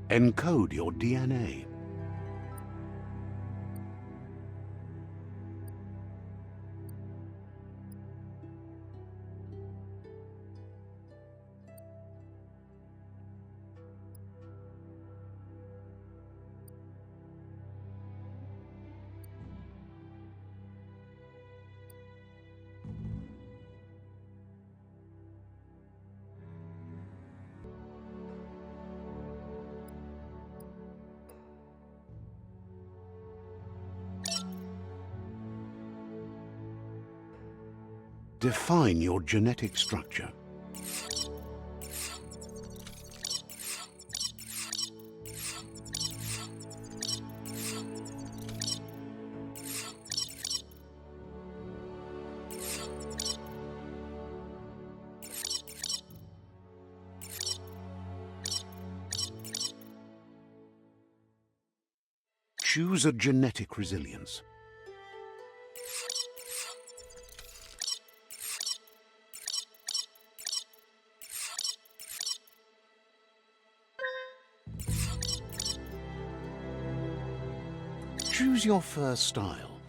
Encode your DNA. Define your genetic structure. Choose a genetic resilience. Choose your first style.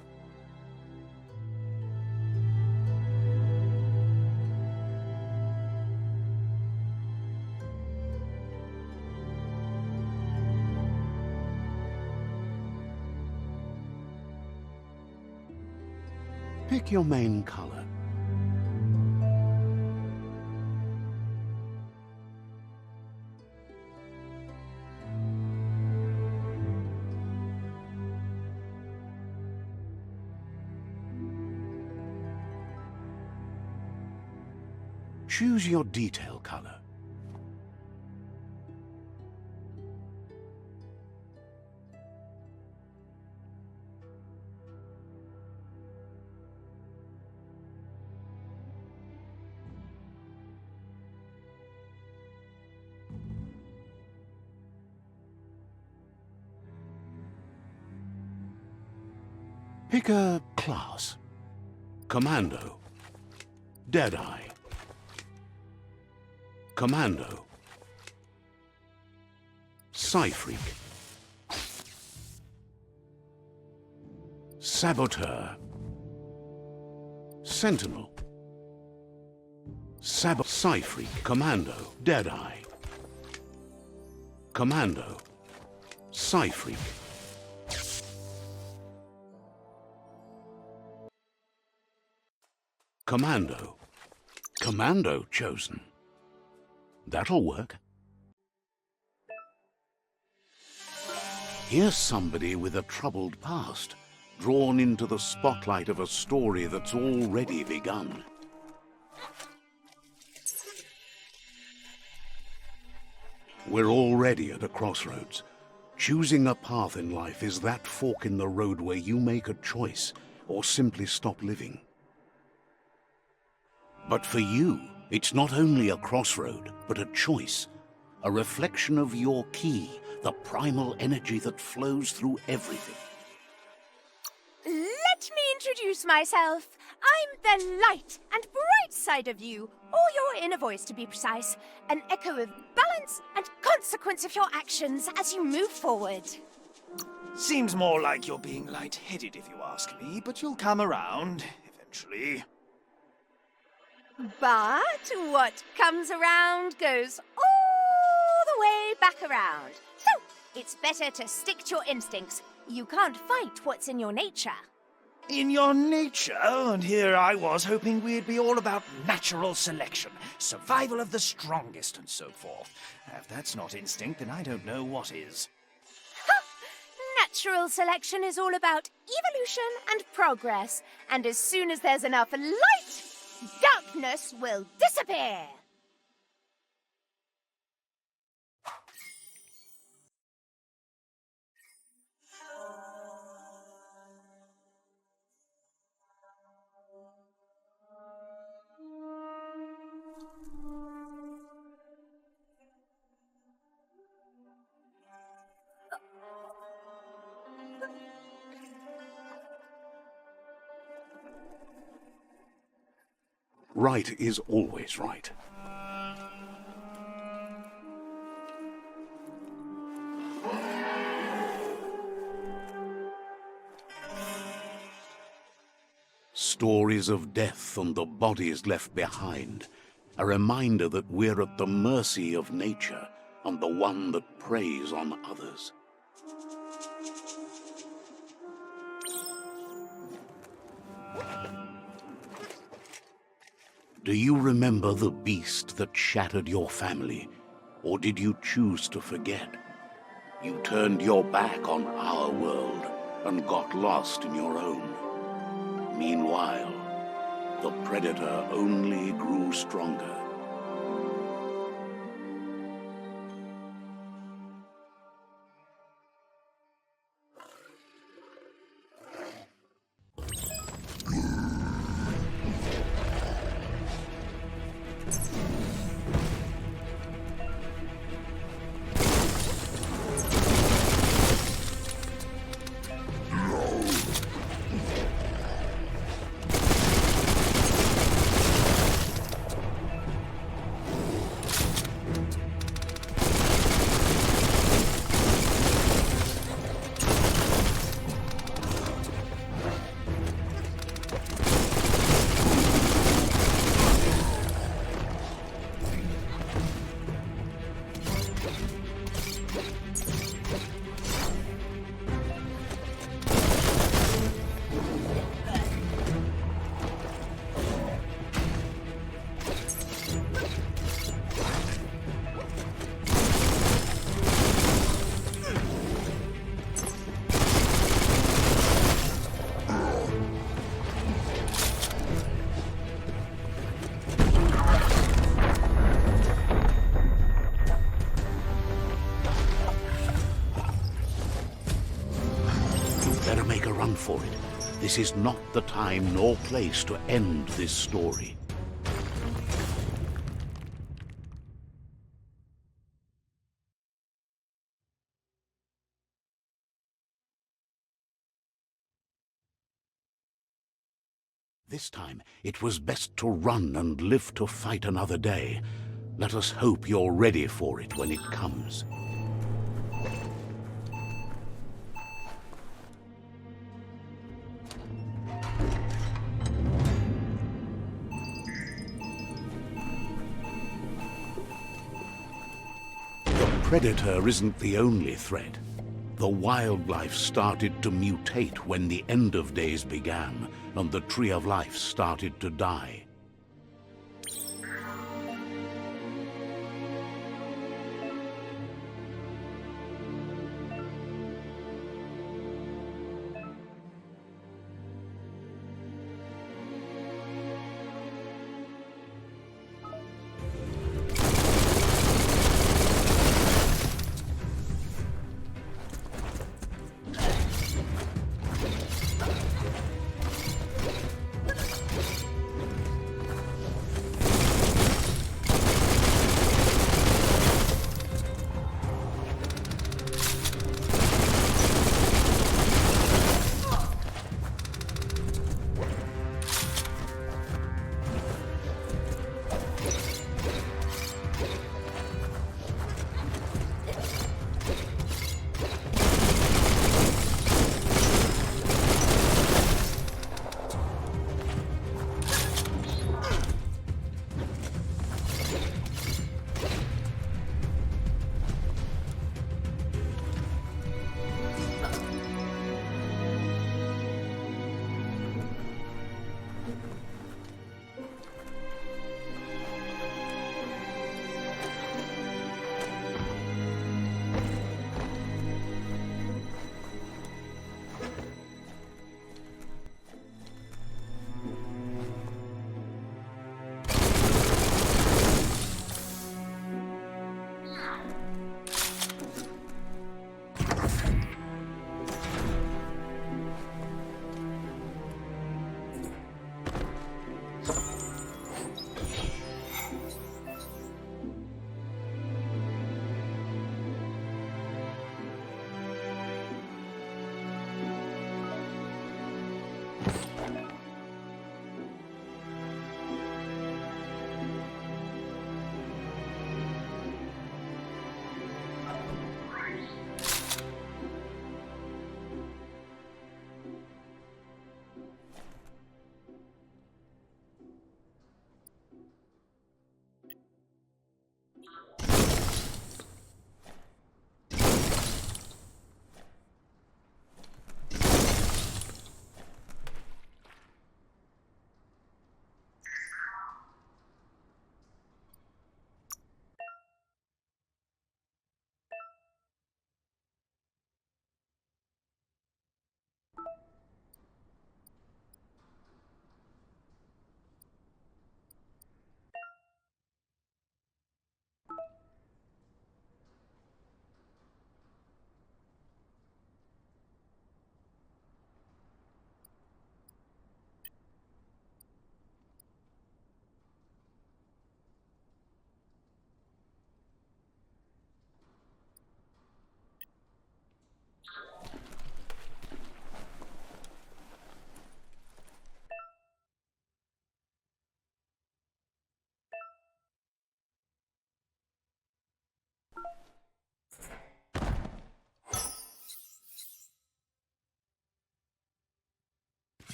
Pick your main color. Choose your detail color. Pick a class. Commando. Deadeye. Commando. Psy-Freak. Saboteur. Sentinel. Psy-Freak. Commando. Deadeye. Commando. Psy-Freak. Commando. Commando chosen. That'll work. Here's somebody with a troubled past, drawn into the spotlight of a story that's already begun. We're already at a crossroads. Choosing a path in life is that fork in the road where you make a choice or simply stop living. But for you, it's not only a crossroad, but a choice, a reflection of your key, the primal energy that flows through everything. Let me introduce myself. I'm the light and bright side of you, or your inner voice to be precise, an echo of balance and consequence of your actions as you move forward. Seems more like you're being light-headed if you ask me, but you'll come around, eventually. But what comes around goes all the way back around. So, it's better to stick to your instincts. You can't fight what's in your nature. In your nature, and here I was hoping we'd be all about natural selection, survival of the strongest, and so forth. If that's not instinct, then I don't know what is. Ha! Natural selection is all about evolution and progress, and as soon as there's enough light, darkness will disappear. Right is always right. Stories of death and the bodies left behind. A reminder that we're at the mercy of nature and the one that preys on others. Do you remember the beast that shattered your family, or did you choose to forget? You turned your back on our world and got lost in your own. Meanwhile, the predator only grew stronger. For it. This is not the time nor place to end this story. This time, it was best to run and live to fight another day. Let us hope you're ready for it when it comes. Predator isn't the only threat. The wildlife started to mutate when the end of days began, and the tree of life started to die.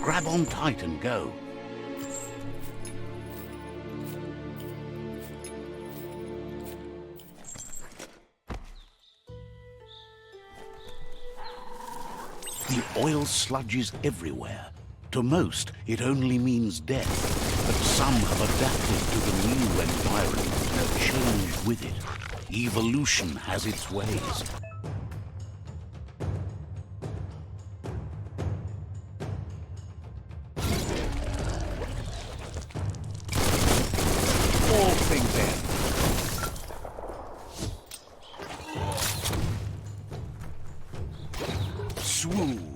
Grab on tight and go. The oil sludges everywhere. To most, it only means death, but some have adapted to the new environment and changed with it. Evolution has its ways. All things end. Swoon.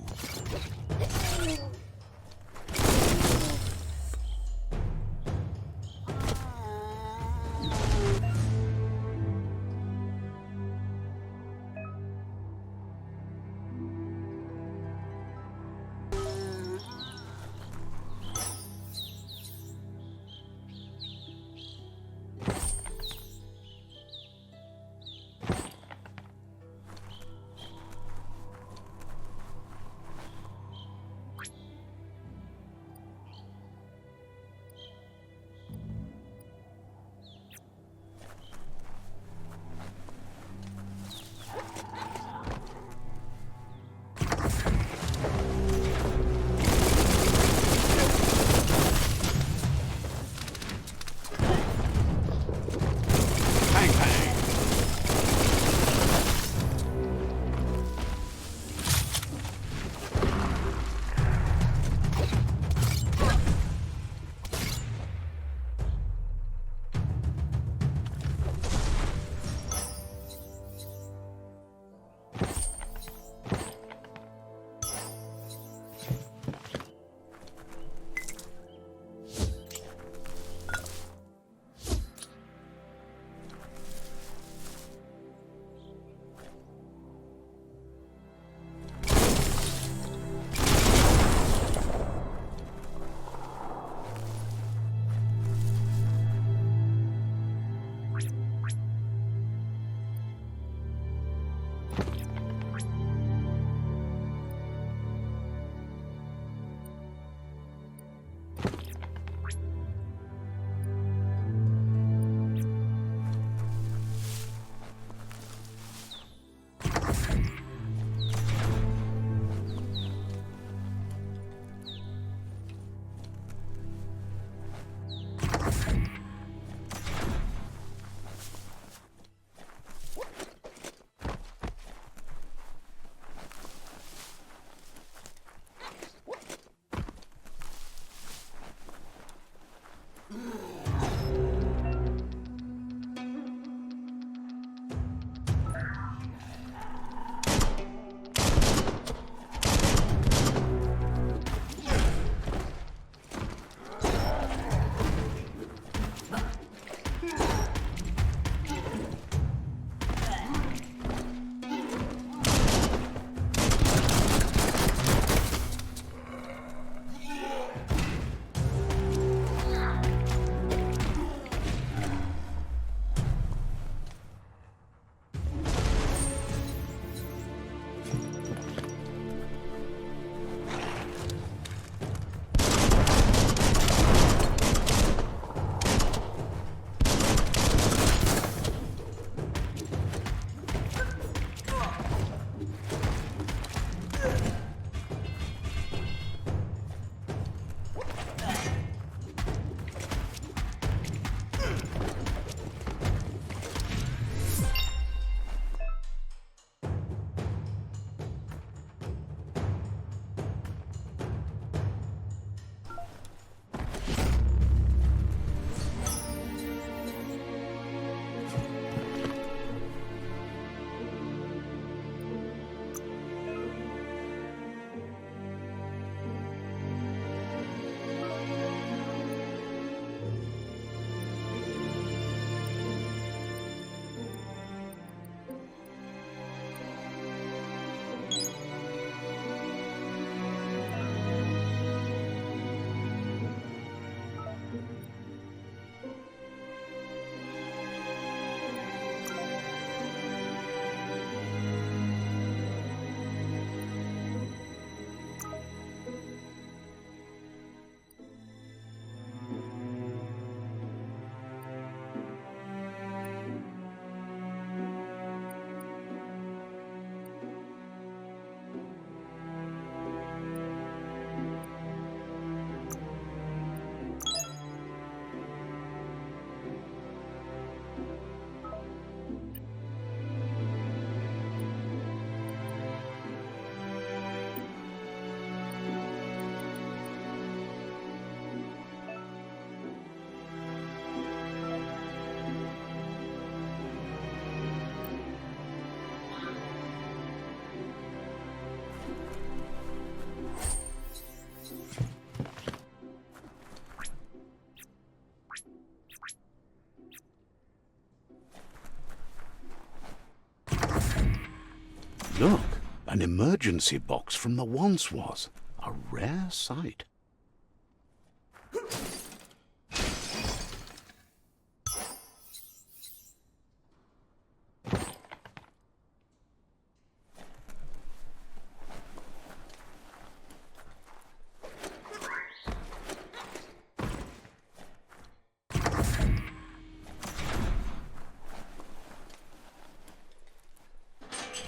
Look, an emergency box from the once was. A rare sight.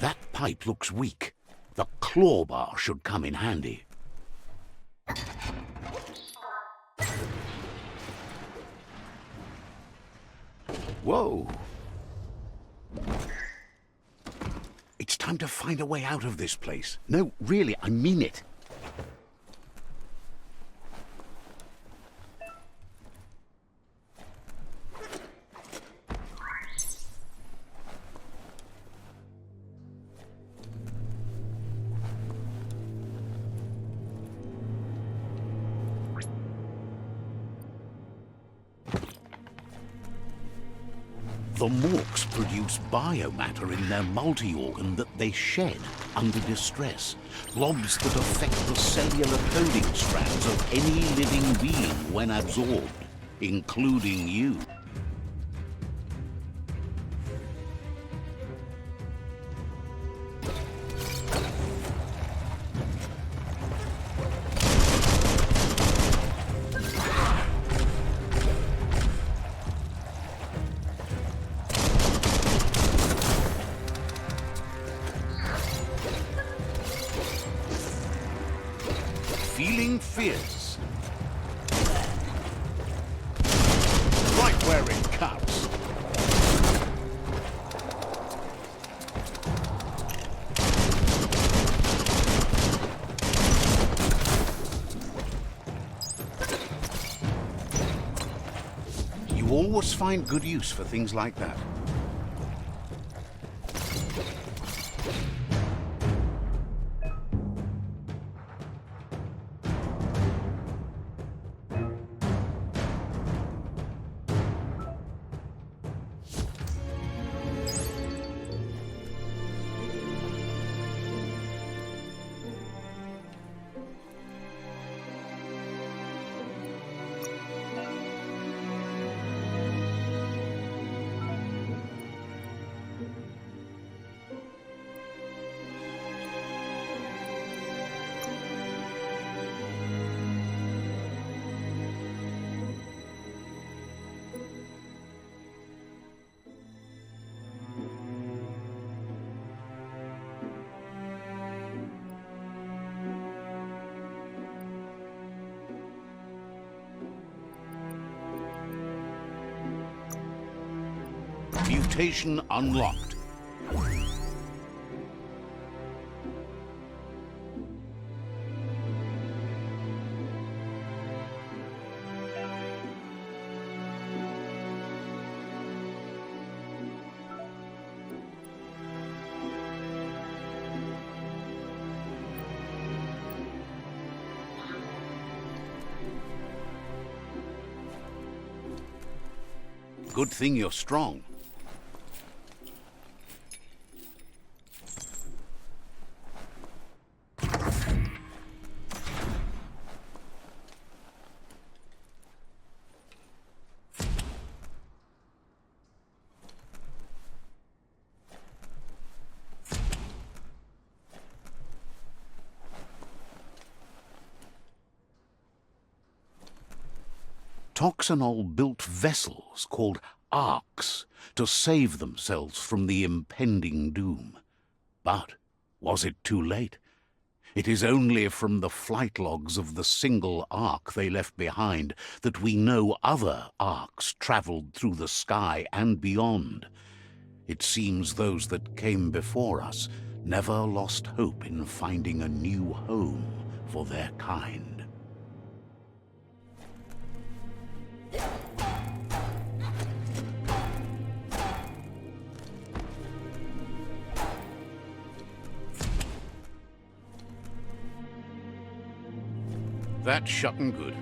That pipe looks weak. The claw bar should come in handy. Whoa! It's time to find a way out of this place. No, really, I mean it. The morks produce biomatter in their multi-organ that they shed under distress. Blobs that affect the cellular coding strands of any living being when absorbed, including you. Feeling fierce. Right where it counts. You always find good use for things like that. Mutation unlocked. Good thing you're strong. Toxanol built vessels called arcs to save themselves from the impending doom. But was it too late? It is only from the flight logs of the single arc they left behind that we know other arcs traveled through the sky and beyond. It seems those that came before us never lost hope in finding a new home for their kind. That's shutting good.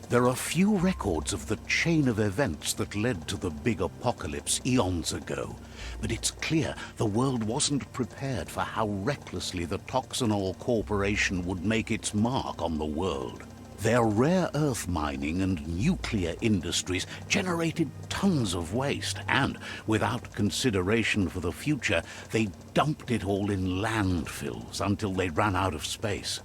There are few records of the chain of events that led to the big apocalypse eons ago, but it's clear the world wasn't prepared for how recklessly the Toxanol Corporation would make its mark on the world. Their rare earth mining and nuclear industries generated tons of waste, and, without consideration for the future, they dumped it all in landfills until they ran out of space.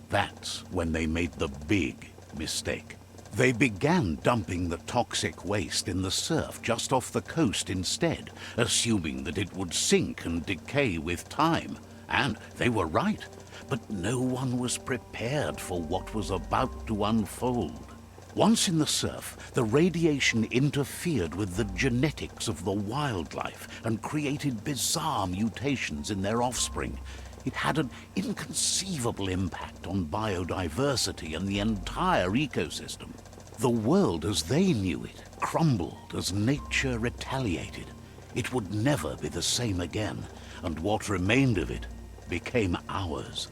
That's when they made the big mistake. They began dumping the toxic waste in the surf just off the coast instead, assuming that it would sink and decay with time. And they were right. But no one was prepared for what was about to unfold. Once in the surf, the radiation interfered with the genetics of the wildlife and created bizarre mutations in their offspring. It had an inconceivable impact on biodiversity and the entire ecosystem. The world as they knew it crumbled as nature retaliated. It would never be the same again, and what remained of it became ours.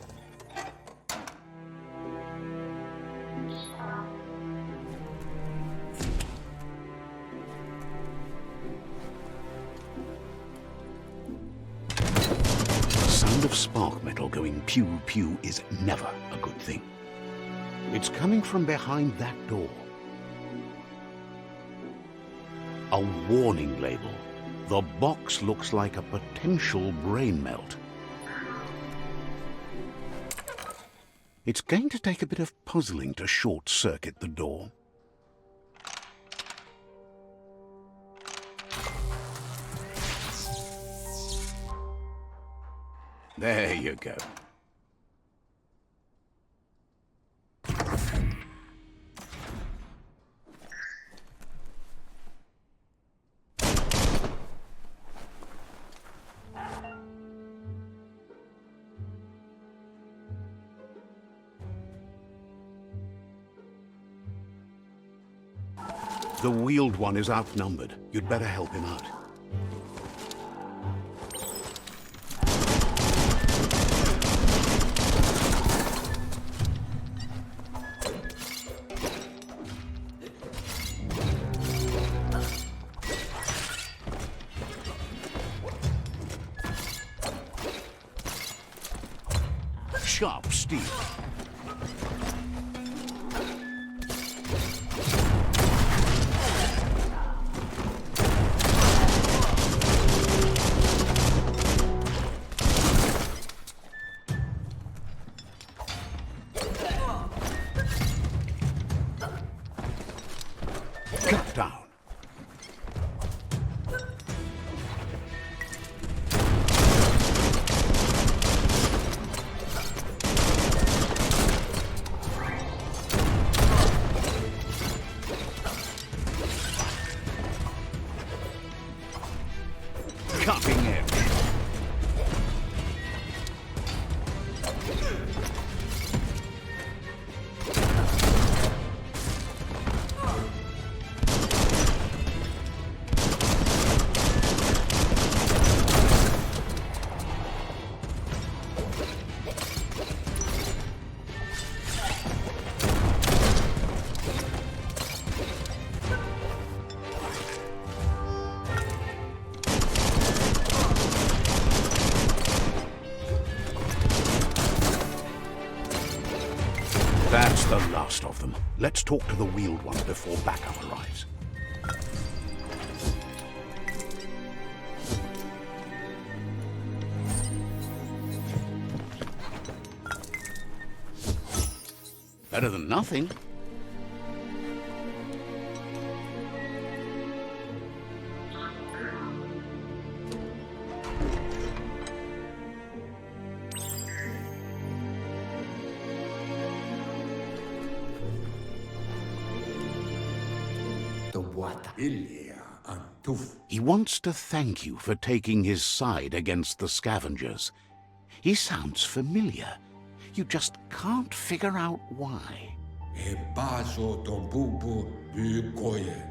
Of spark metal going pew-pew is never a good thing. It's coming from behind that door. A warning label. The box looks like a potential brain melt. It's going to take a bit of puzzling to short-circuit the door. There you go. The wheeled one is outnumbered. You'd better help him out. Sharp steel. Cut down. Cutting edge. That's the last of them. Let's talk to the wheeled one before backup arrives. Better than nothing. He wants to thank you for taking his side against the scavengers. He sounds familiar. You just can't figure out why.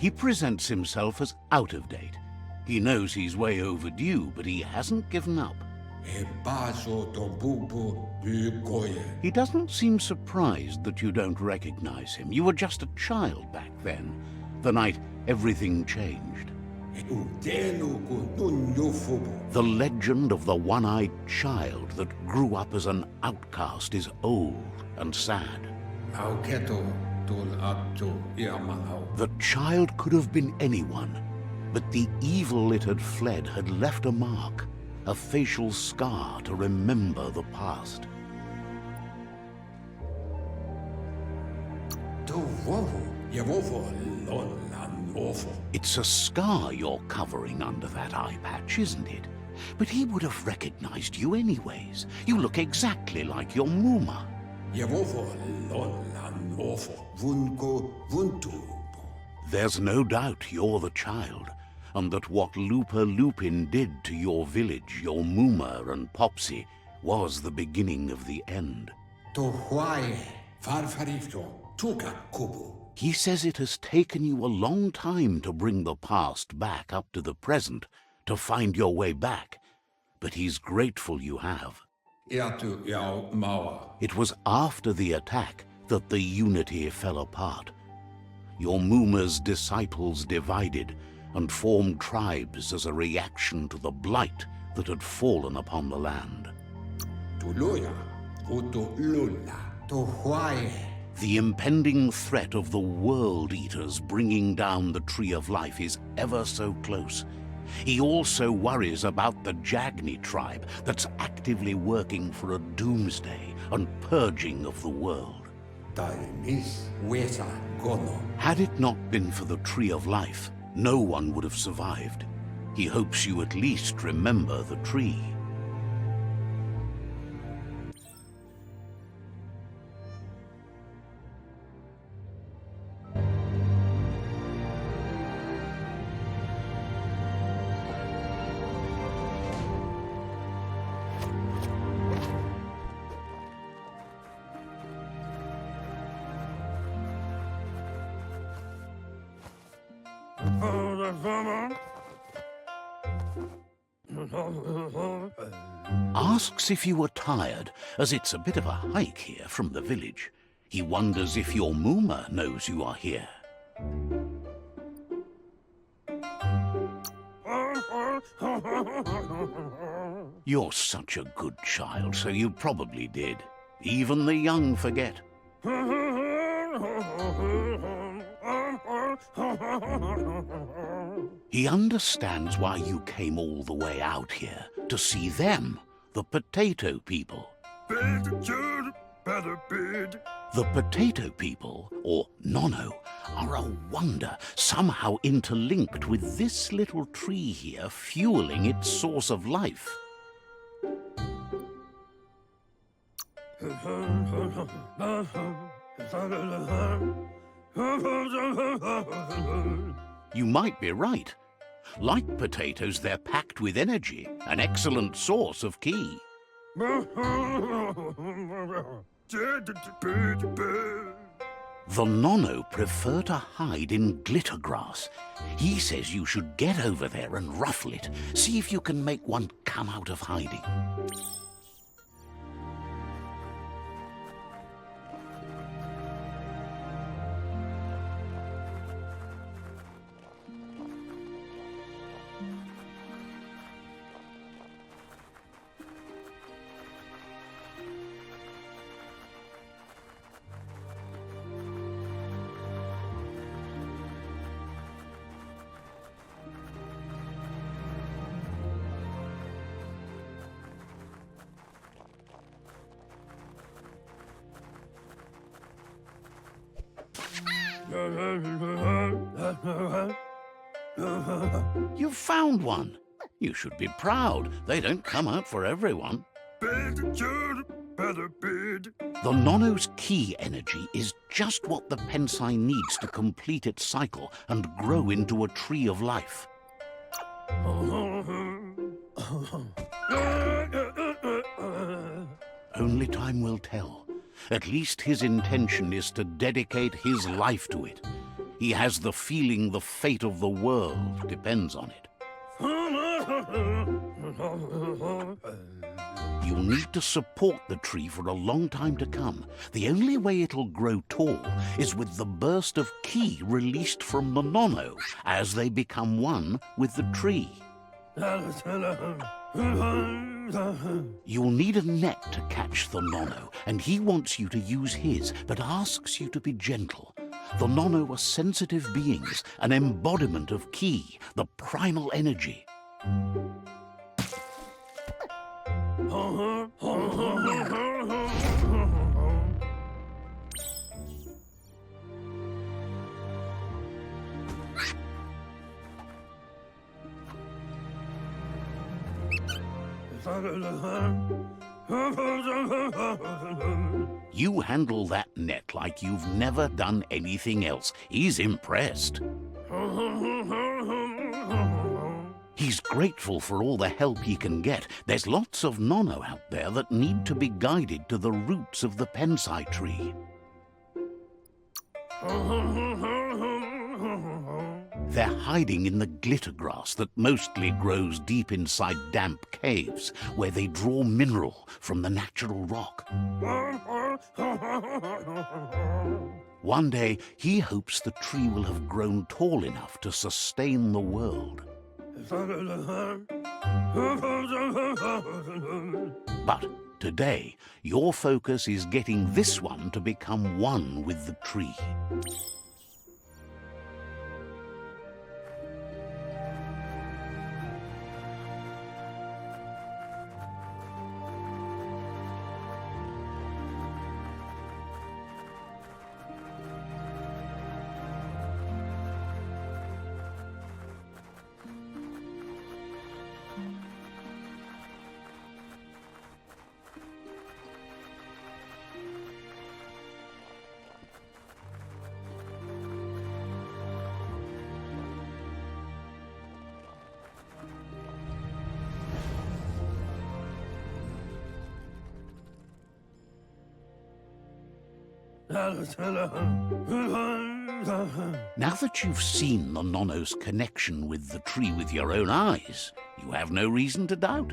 He presents himself as out of date. He knows he's way overdue, but he hasn't given up. He doesn't seem surprised that you don't recognize him. You were just a child back then, the night everything changed. The legend of the one-eyed child that grew up as an outcast is old and sad. The child could have been anyone, but the evil it had fled had left a mark, a facial scar to remember the past. It's a scar you're covering under that eye patch, isn't it? But he would have recognized you anyways. You look exactly like your Muma. There's no doubt you're the child, and that what Lupa Lupin did to your village, your Muma and Popsy, was the beginning of the end. He says it has taken you a long time to bring the past back up to the present, to find your way back, but he's grateful you have. It was after the attack that the unity fell apart. Your Muma's disciples divided and formed tribes as a reaction to the blight that had fallen upon the land. The impending threat of the World Eaters bringing down the Tree of Life is ever so close. He also worries about the Jagni tribe that's actively working for a doomsday and purging of the world. Had it not been for the Tree of Life, no one would have survived. He hopes you at least remember the tree. Asks if you were tired, as it's a bit of a hike here from the village. He wonders if your Muma knows you are here. You're such a good child, so you probably did. Even the young forget. He understands why you came all the way out here, to see them, the potato people. The potato people, or Nono, are a wonder, somehow interlinked with this little tree here, fueling its source of life. You might be right. Like potatoes, they're packed with energy, an excellent source of ki. The Nono prefer to hide in glitter grass. He says you should get over there and ruffle it. See if you can make one come out of hiding. You found one. You should be proud. They don't come out for everyone. The Nono's ki energy is just what the Pensai needs to complete its cycle and grow into a tree of life. Only time will tell. At least his intention is to dedicate his life to it. He has the feeling the fate of the world depends on it. you'll need to support the tree for a long time to come. The only way it'll grow tall is with the burst of ki released from the nono as they become one with the tree. You'll need a net to catch the nono, and he wants you to use his, but asks you to be gentle. The nono are sensitive beings, an embodiment of ki, the primal energy. You handle that net like you've never done anything else. He's impressed. He's grateful for all the help he can get. There's lots of nono out there that need to be guided to the roots of the pensai tree. They're hiding in the glitter grass that mostly grows deep inside damp caves, where they draw mineral from the natural rock. One day, he hopes the tree will have grown tall enough to sustain the world. But today, your focus is getting this one to become one with the tree. Now that you've seen the nono's connection with the tree with your own eyes, you have no reason to doubt.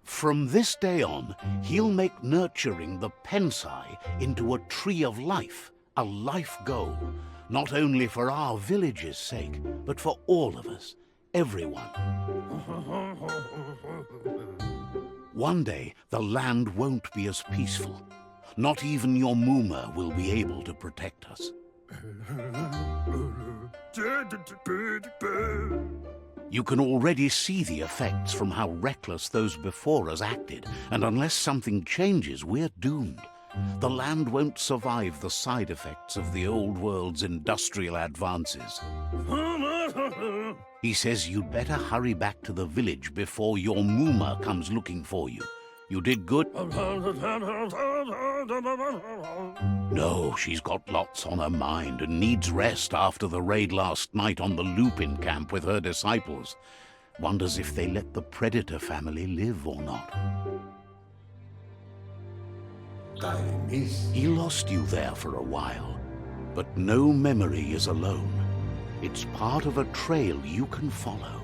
From this day on, he'll make nurturing the pensai into a tree of life, a life goal, not only for our village's sake, but for all of us, everyone. One day, the land won't be as peaceful. Not even your Muma will be able to protect us. You can already see the effects from how reckless those before us acted, and unless something changes, we're doomed. The land won't survive the side effects of the old world's industrial advances. He says you'd better hurry back to the village before your Muma comes looking for you. You did good? No, she's got lots on her mind and needs rest after the raid last night on the Lupin camp with her disciples. Wonders if they let the Predator family live or not. He lost you there for a while, but no memory is alone. It's part of a trail you can follow.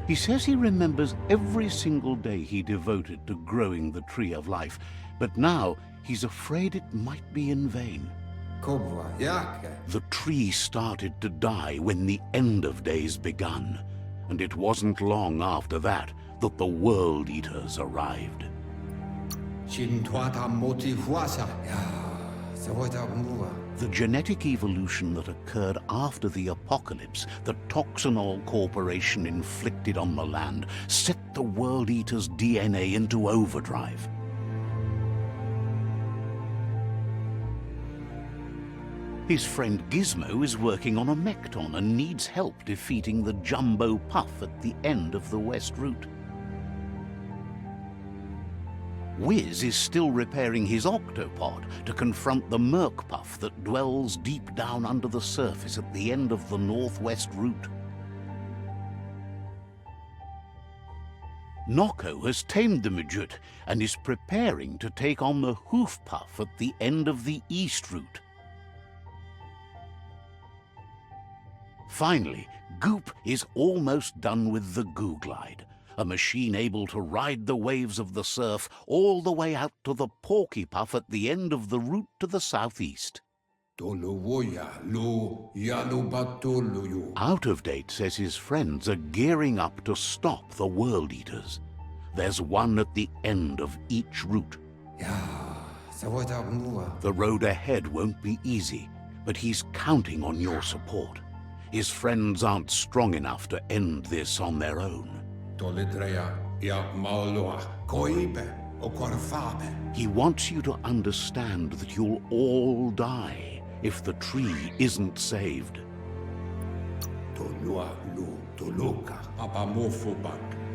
He says he remembers every single day he devoted to growing the Tree of Life, but now he's afraid it might be in vain. The tree started to die when the end of days begun, and it wasn't long after that that the World Eaters arrived. The genetic evolution that occurred after the apocalypse that Toxanol Corporation inflicted on the land set the World Eater's DNA into overdrive. His friend Gizmo is working on a Mechton and needs help defeating the Jumbo Puff at the end of the West Route. Wiz is still repairing his octopod to confront the Merc Puff that dwells deep down under the surface at the end of the Northwest Route. Noko has tamed the Midget and is preparing to take on the Hoof Puff at the end of the East Route. Finally, Goop is almost done with the Googlide, a machine able to ride the waves of the surf all the way out to the Porky Puff at the end of the route to the southeast. Out of Date says his friends are gearing up to stop the World Eaters. There's one at the end of each route. The road ahead won't be easy, but he's counting on your support. His friends aren't strong enough to end this on their own. He wants you to understand that you'll all die if the tree isn't saved.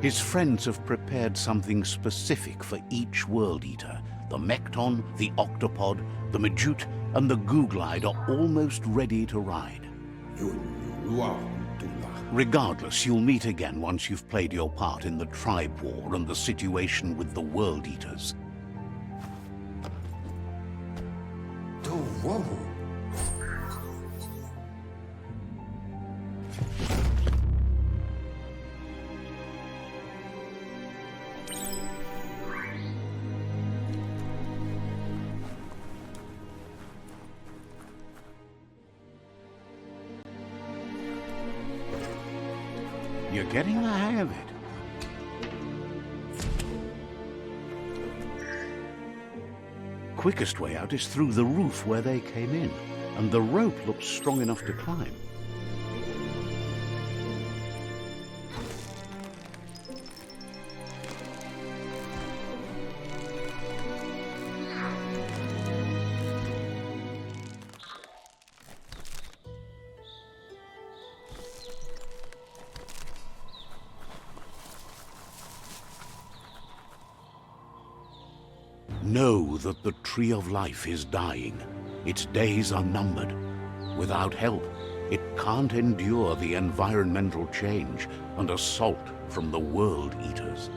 His friends have prepared something specific for each World Eater. The Mekton, the Octopod, the Majute, and the Googlide are almost ready to ride. Regardless, you'll meet again once you've played your part in the tribe war and the situation with the World Eaters. You're getting the hang of it. Quickest way out is through the roof where they came in, and the rope looks strong enough to climb. Know that the Tree of Life is dying. Its days are numbered. Without help, it can't endure the environmental change and assault from the World Eaters.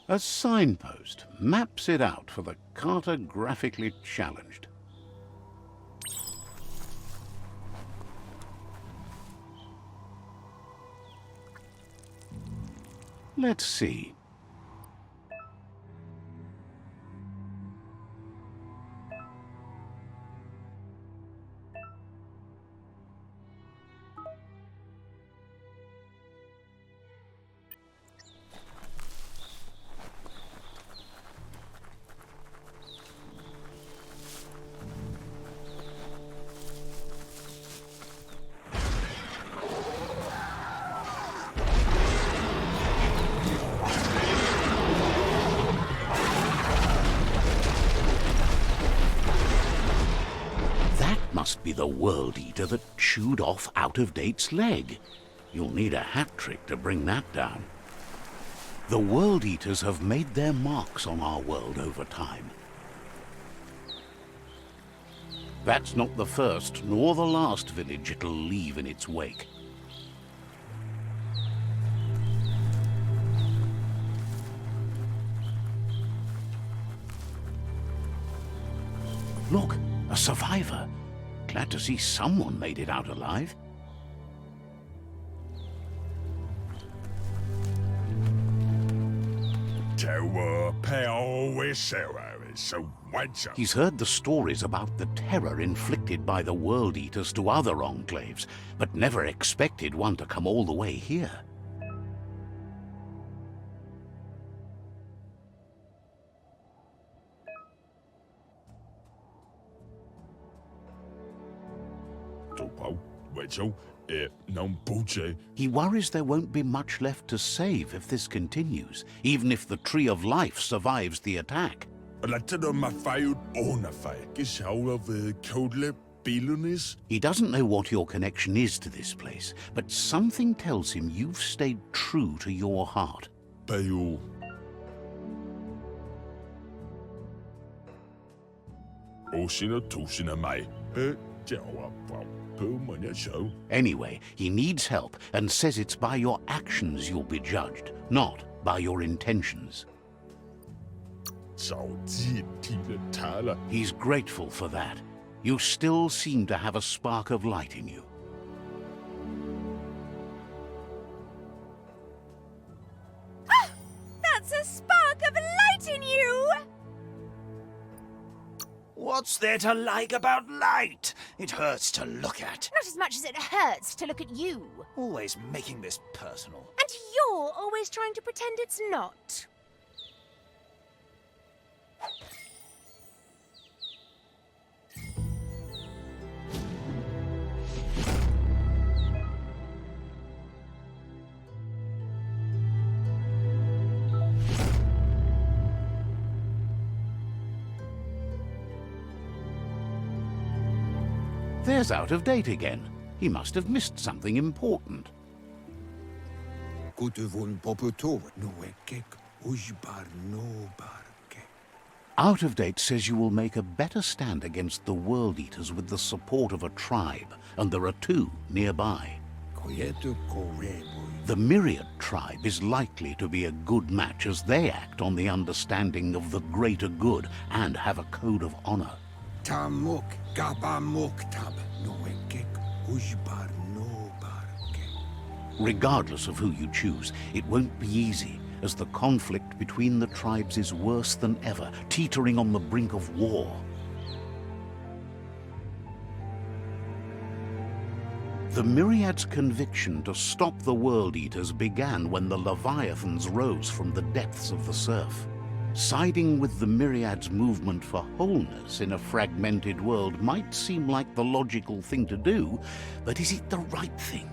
A signpost maps it out for the cartographically challenged. Let's see. Must be the World Eater that chewed off Out of Date's leg. You'll need a hat trick to bring that down. The World Eaters have made their marks on our world over time. That's not the first nor the last village it'll leave in its wake. Look, a survivor. Glad to see someone made it out alive. He's heard the stories about the terror inflicted by the World Eaters to other enclaves, but never expected one to come all the way here. He worries there won't be much left to save if this continues, even if the Tree of Life survives the attack. He doesn't know what your connection is to this place, but something tells him you've stayed true to your heart. Anyway, he needs help and says it's by your actions you'll be judged, not by your intentions. He's grateful for that. You still seem to have a spark of light in you. Ah! That's a spark of light in you! What's there to like about light? It hurts to look at. Not as much as it hurts to look at you. Always making this personal. And you're always trying to pretend it's not. There's out of date again. He must have missed something important. Out of date says you will make a better stand against the World Eaters with the support of a tribe, and there are two nearby. The Myriad tribe is likely to be a good match as they act on the understanding of the greater good and have a code of honor. Regardless of who you choose, it won't be easy, as the conflict between the tribes is worse than ever, teetering on the brink of war. The Myriad's conviction to stop the World Eaters began when the Leviathans rose from the depths of the surf. Siding with the Myriad's movement for wholeness in a fragmented world might seem like the logical thing to do, but is it the right thing?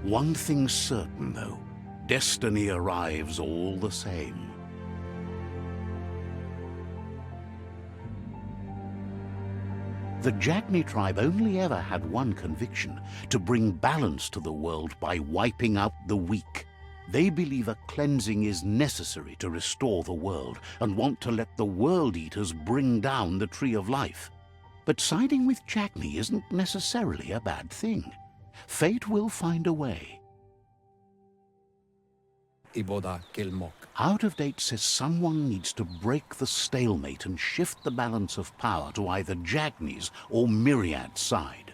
One thing's certain, though. Destiny arrives all the same. The Jagni tribe only ever had one conviction: to bring balance to the world by wiping out the weak. They believe a cleansing is necessary to restore the world and want to let the World Eaters bring down the Tree of Life. But siding with Jagni isn't necessarily a bad thing. Fate will find a way. Out of date says someone needs to break the stalemate and shift the balance of power to either Jagni's or Myriad's side.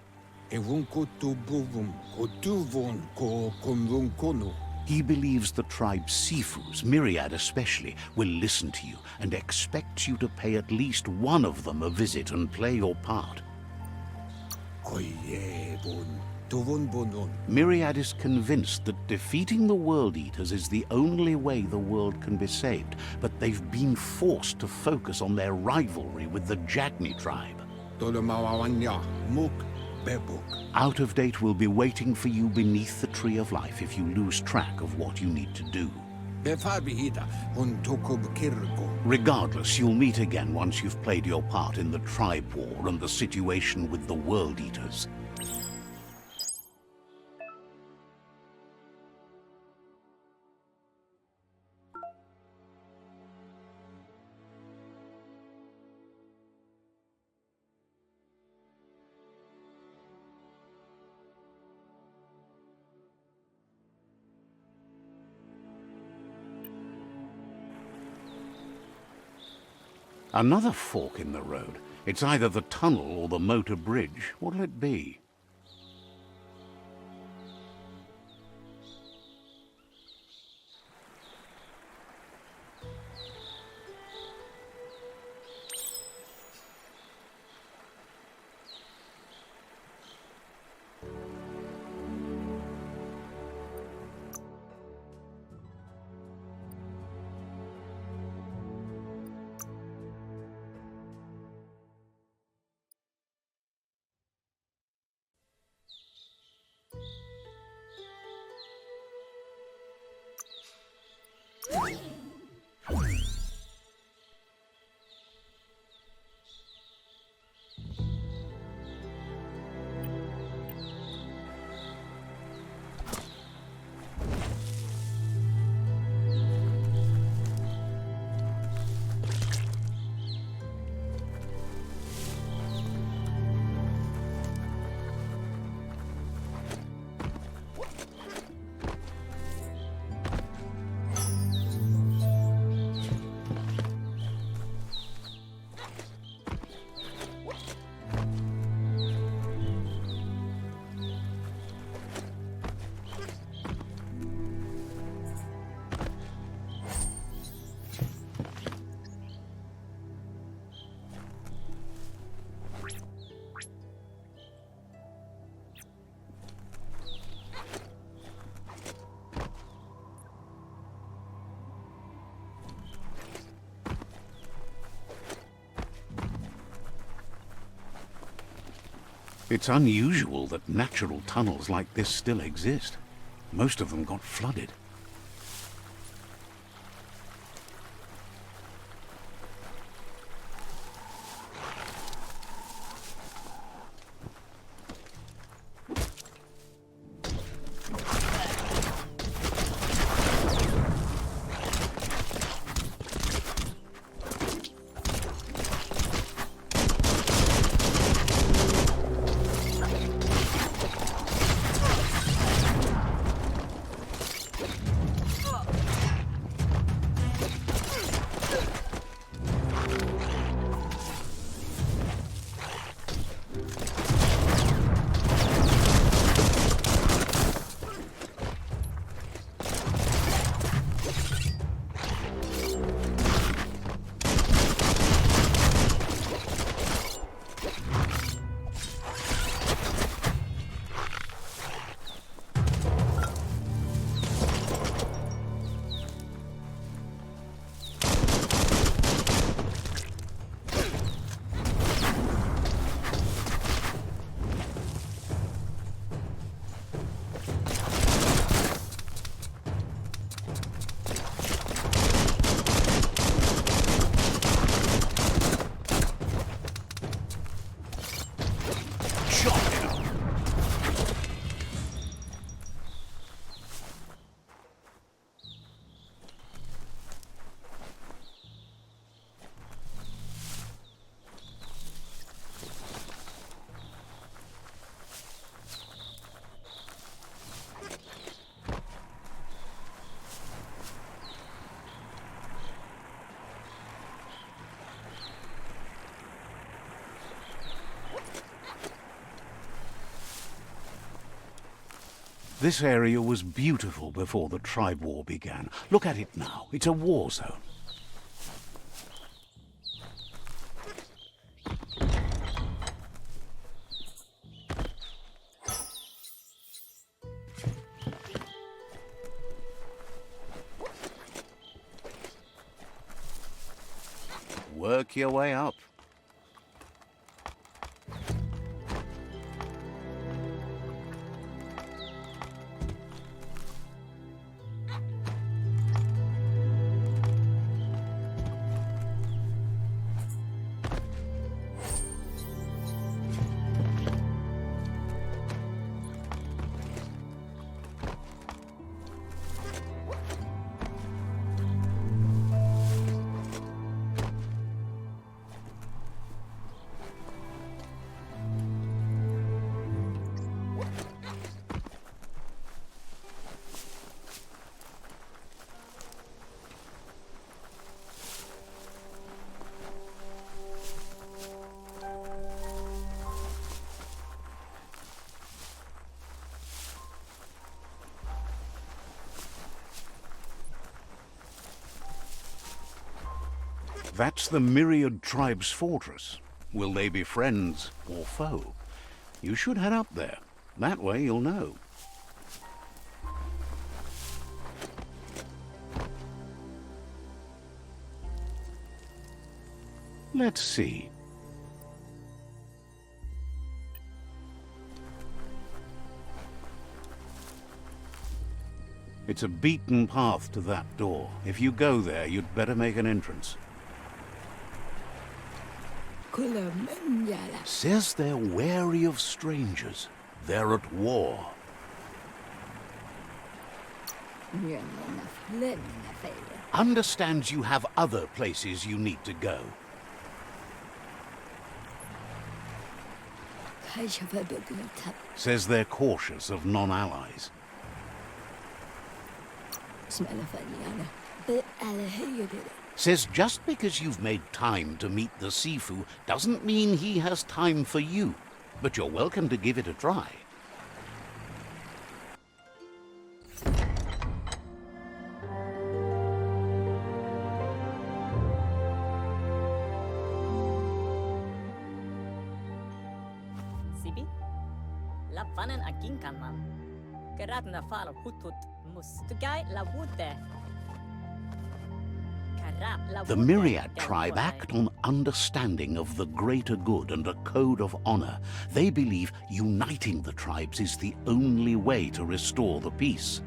He believes the tribe's Sifus, Myriad especially, will listen to you and expects you to pay at least one of them a visit and play your part. Myriad is convinced that defeating the World Eaters is the only way the world can be saved, but they've been forced to focus on their rivalry with the Jagni tribe. Out of date will be waiting for you beneath the Tree of Life if you lose track of what you need to do. Regardless, you'll meet again once you've played your part in the tribe war and the situation with the World Eaters. Another fork in the road. It's either the tunnel or the motor bridge. What'll it be? It's unusual that natural tunnels like this still exist. Most of them got flooded. This area was beautiful before the tribe war began. Look at it now. It's a war zone. Work your way up. That's the Myriad Tribe's fortress. Will they be friends or foe? You should head up there. That way you'll know. Let's see. It's a beaten path to that door. If you go there, you'd better make an entrance. Says they're wary of strangers. They're at war. Understands you have other places you need to go. Says they're cautious of non-allies. Says just because you've made time to meet the Sifu doesn't mean he has time for you. But you're welcome to give it a try. Sibi? Lapanen aginkanman. Geradna falo hutut mustugai la wute. The Myriad tribe act on understanding of the greater good and a code of honor. They believe uniting the tribes is the only way to restore the peace.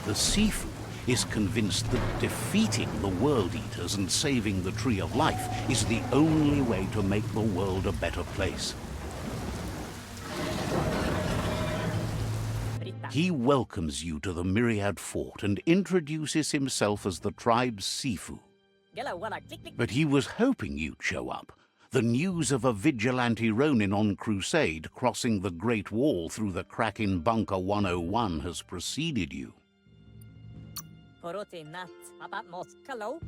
The Sifu is convinced that defeating the World Eaters and saving the Tree of Life is the only way to make the world a better place. He welcomes you to the Myriad Fort and introduces himself as the tribe's Sifu. But he was hoping you'd show up. The news of a vigilante Ronin on crusade crossing the Great Wall through the crack in Bunker 101 has preceded you.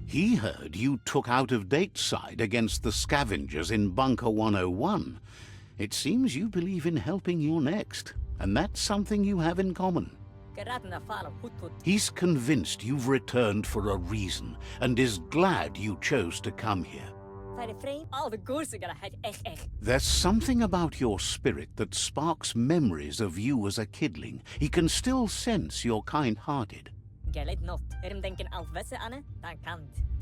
He heard you took out-of-date side against the scavengers in Bunker 101. It seems you believe in helping your next, and that's something you have in common. He's convinced you've returned for a reason, and is glad you chose to come here. There's something about your spirit that sparks memories of you as a kidling. He can still sense you're kind-hearted.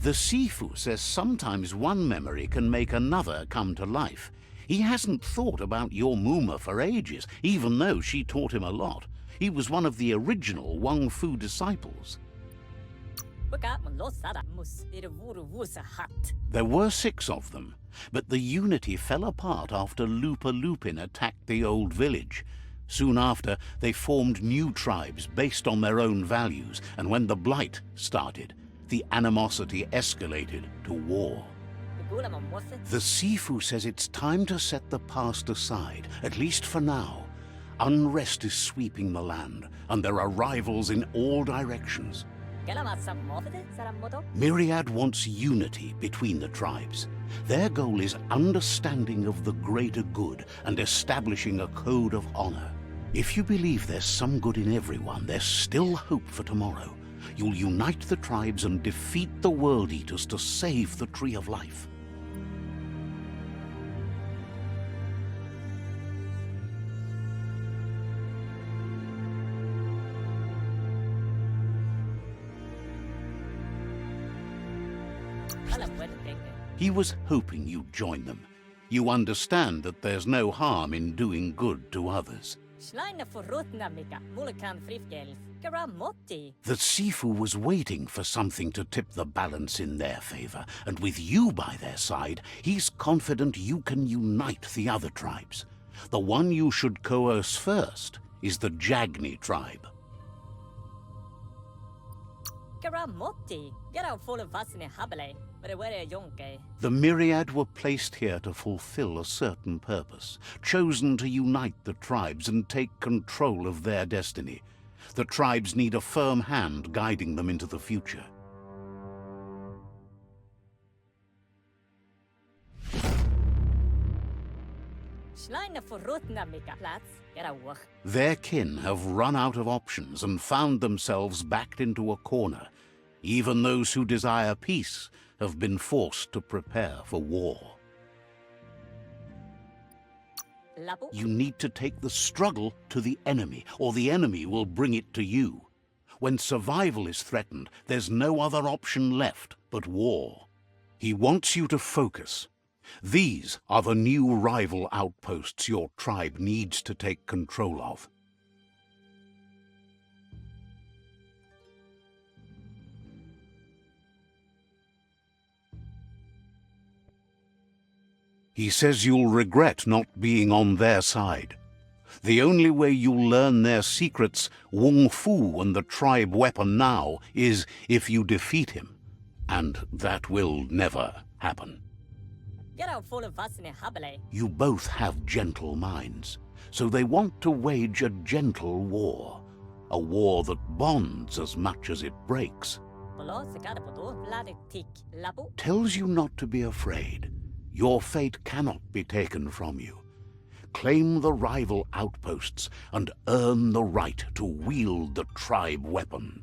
The Sifu says sometimes one memory can make another come to life. He hasn't thought about your Muma for ages, even though she taught him a lot. He was one of the original Wang Fu disciples. There were 6 of them, but the unity fell apart after Lupa Lupin attacked the old village. Soon after, they formed new tribes based on their own values, and when the Blight started, the animosity escalated to war. The Sifu says it's time to set the past aside, at least for now. Unrest is sweeping the land, and there are rivals in all directions. Myriad wants unity between the tribes. Their goal is understanding of the greater good and establishing a code of honor. If you believe there's some good in everyone, there's still hope for tomorrow. You'll unite the tribes and defeat the World Eaters to save the Tree of Life. He was hoping you'd join them. You understand that there's no harm in doing good to others. The Sifu was waiting for something to tip the balance in their favor, and with you by their side, he's confident you can unite the other tribes. The one you should coerce first is the Jagni tribe. The Myriad were placed here to fulfill a certain purpose, chosen to unite the tribes and take control of their destiny. The tribes need a firm hand guiding them into the future. Their kin have run out of options and found themselves backed into a corner. Even those who desire peace have been forced to prepare for war. You need to take the struggle to the enemy, or the enemy will bring it to you. When survival is threatened, there's no other option left but war. He wants you to focus. These are the new rival outposts your tribe needs to take control of. He says you'll regret not being on their side. The only way you'll learn their secrets, Wung Fu and the tribe weapon now, is if you defeat him. And that will never happen. You both have gentle minds, so they want to wage a gentle war. A war that bonds as much as it breaks. Tells you not to be afraid. Your fate cannot be taken from you. Claim the rival outposts and earn the right to wield the tribe weapon.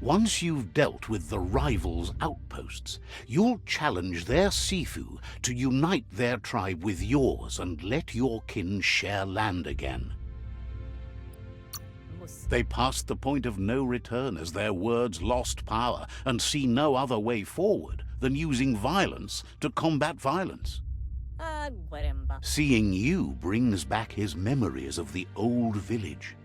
Once you've dealt with the rivals' outposts, you'll challenge their Sifu to unite their tribe with yours and let your kin share land again. They passed the point of no return as their words lost power and see no other way forward than using violence to combat violence. Ah, guaremba. Seeing you brings back his memories of the old village.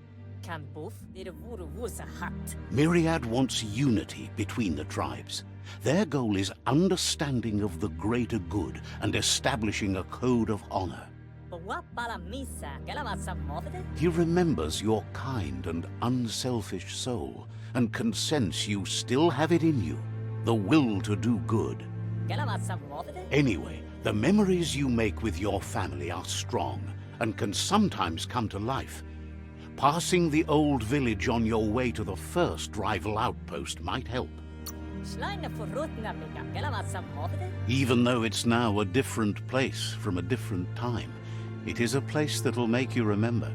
Kan both de vuru wusa hat. Myriad wants unity between the tribes. Their goal is understanding of the greater good and establishing a code of honor. Bawa pala misa, galamasa movede? He remembers your kind and unselfish soul and can sense you still have it in you, the will to do good. Galamasa movede? Anyway, the memories you make with your family are strong and can sometimes come to life. Passing the old village on your way to the first rival outpost might help. Schleine verrotna mega, galamasa movede? Even though it's now a different place from a different time, it is a place that'll make you remember.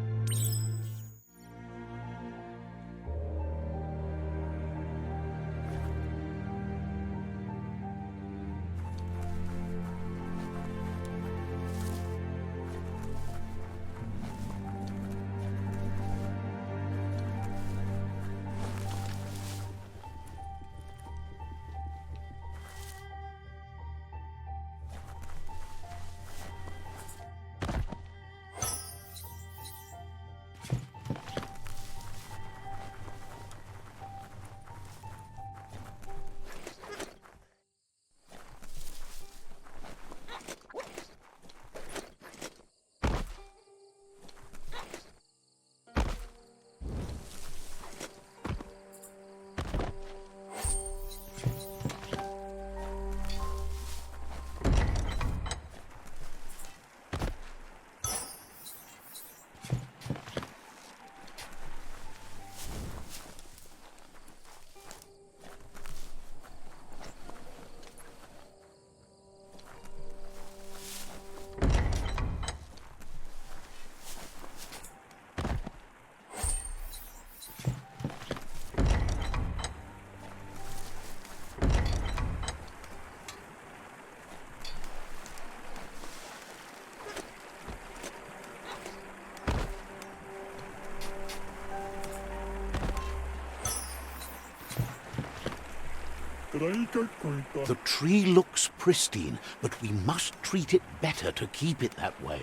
The tree looks pristine, but we must treat it better to keep it that way.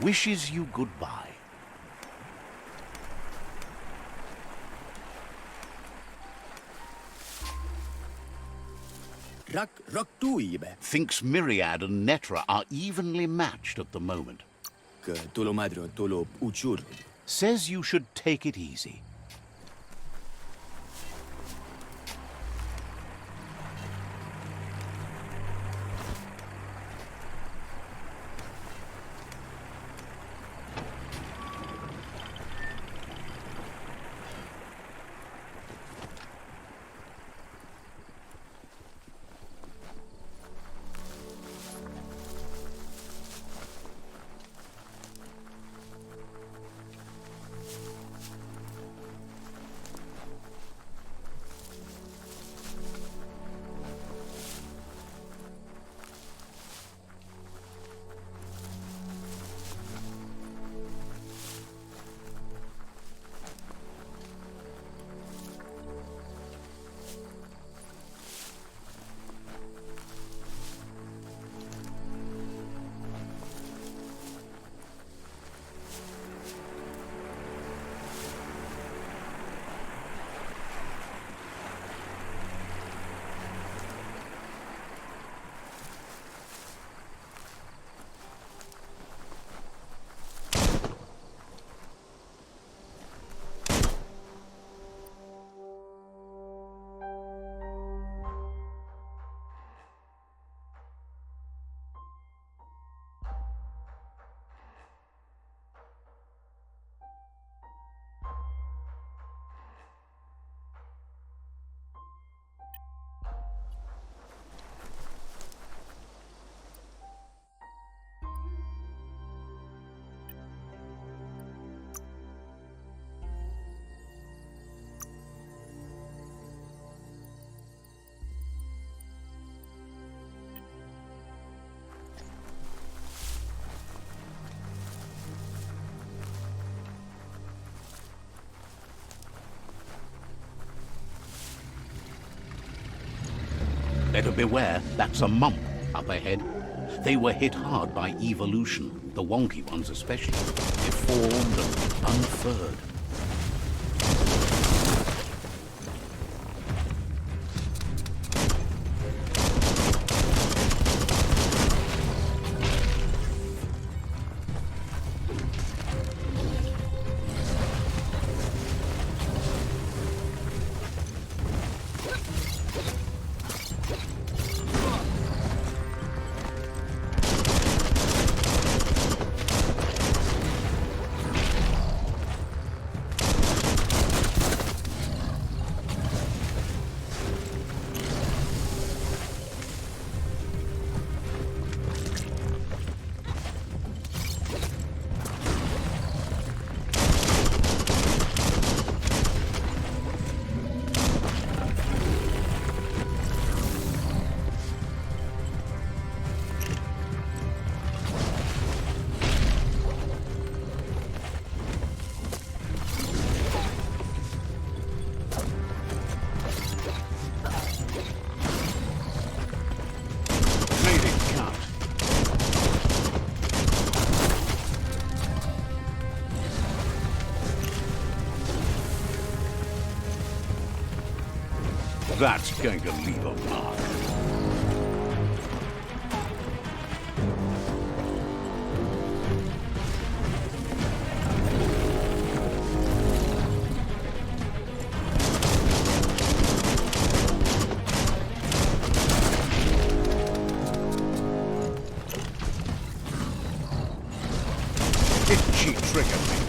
Wishes you goodbye. Thinks Myriad and Netra are evenly matched at the moment. Says you should take it easy. Better beware, that's a mump up ahead. They were hit hard by evolution, the wonky ones especially, deformed and unfurred. That's going to leave a mark. Itchy trigger finger.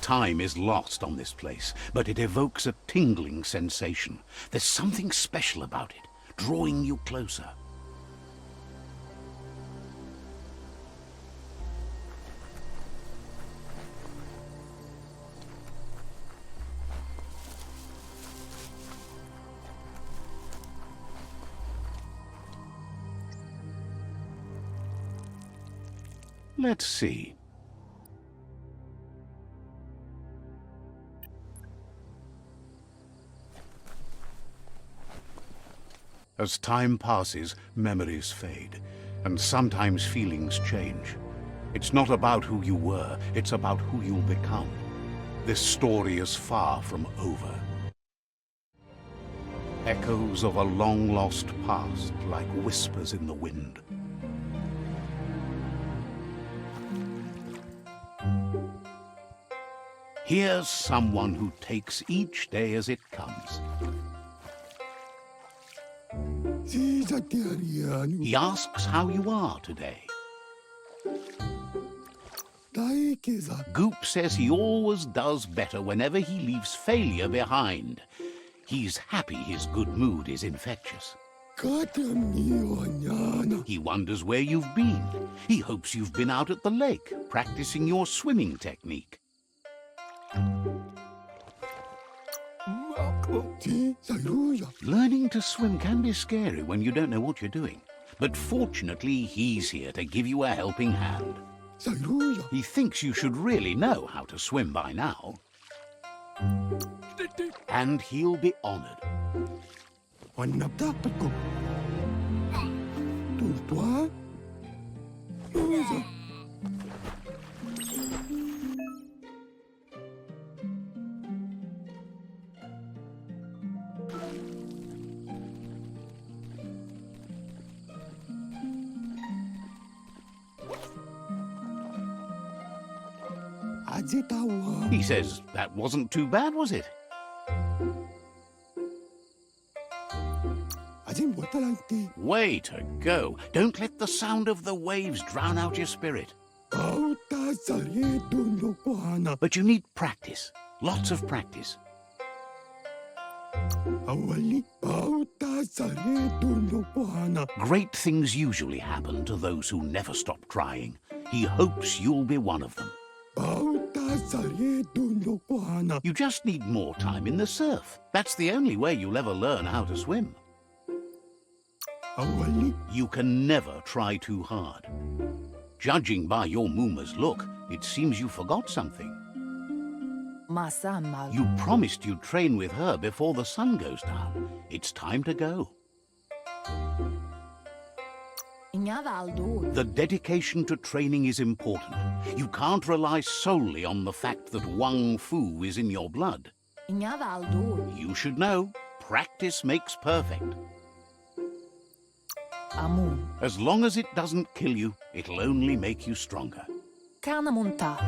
Time is lost on this place, but it evokes a tingling sensation. There's something special about it, drawing you closer. Let's see. As time passes, memories fade, and sometimes feelings change. It's not about who you were, it's about who you'll become. This story is far from over. Echoes of a long-lost past, like whispers in the wind. Here's someone who takes each day as it comes. He asks how you are today. Goop says he always does better whenever he leaves failure behind. He's happy his good mood is infectious. He wonders where you've been. He hopes you've been out at the lake, practicing your swimming technique. Learning to swim can be scary when you don't know what you're doing. But fortunately, he's here to give you a helping hand. He thinks you should really know how to swim by now. And he'll be honored. He says that wasn't too bad, was it? Way to go. Don't let the sound of the waves drown out your spirit. But you need practice. Lots of practice. Great things usually happen to those who never stop trying. He hopes you'll be one of them. You just need more time in the surf. That's the only way you'll ever learn how to swim. You can never try too hard. Judging by your Muma's look, it seems you forgot something. You promised you'd train with her before the sun goes down. It's time to go. The dedication to training is important. You can't rely solely on the fact that Wang Fu is in your blood. You should know, practice makes perfect. As long as it doesn't kill you, it'll only make you stronger.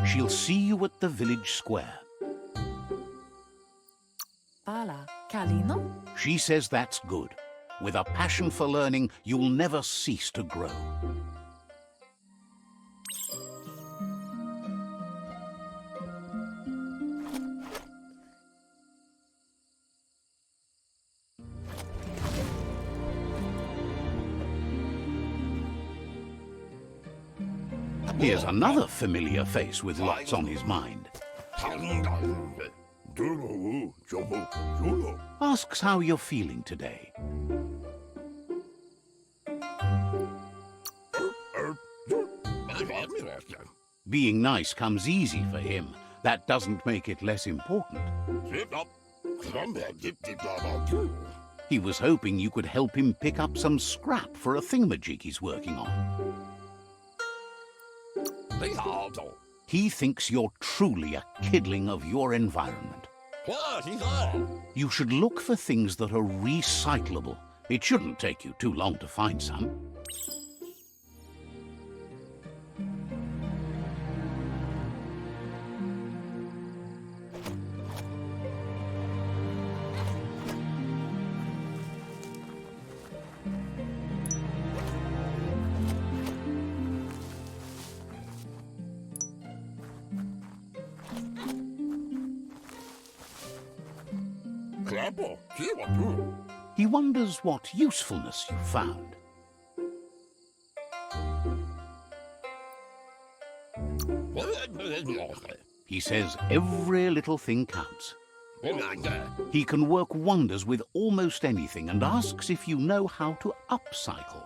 She'll see you at the village square. She says that's good. With a passion for learning, you'll never cease to grow. Here's another familiar face with lots on his mind. Asks how you're feeling today. Being nice comes easy for him. That doesn't make it less important. He was hoping you could help him pick up some scrap for a thingamajig he's working on. He thinks you're truly a kidling of your environment. You should look for things that are recyclable. It shouldn't take you too long to find some. He wonders what usefulness you found. He says every little thing counts. He can work wonders with almost anything and asks if you know how to upcycle.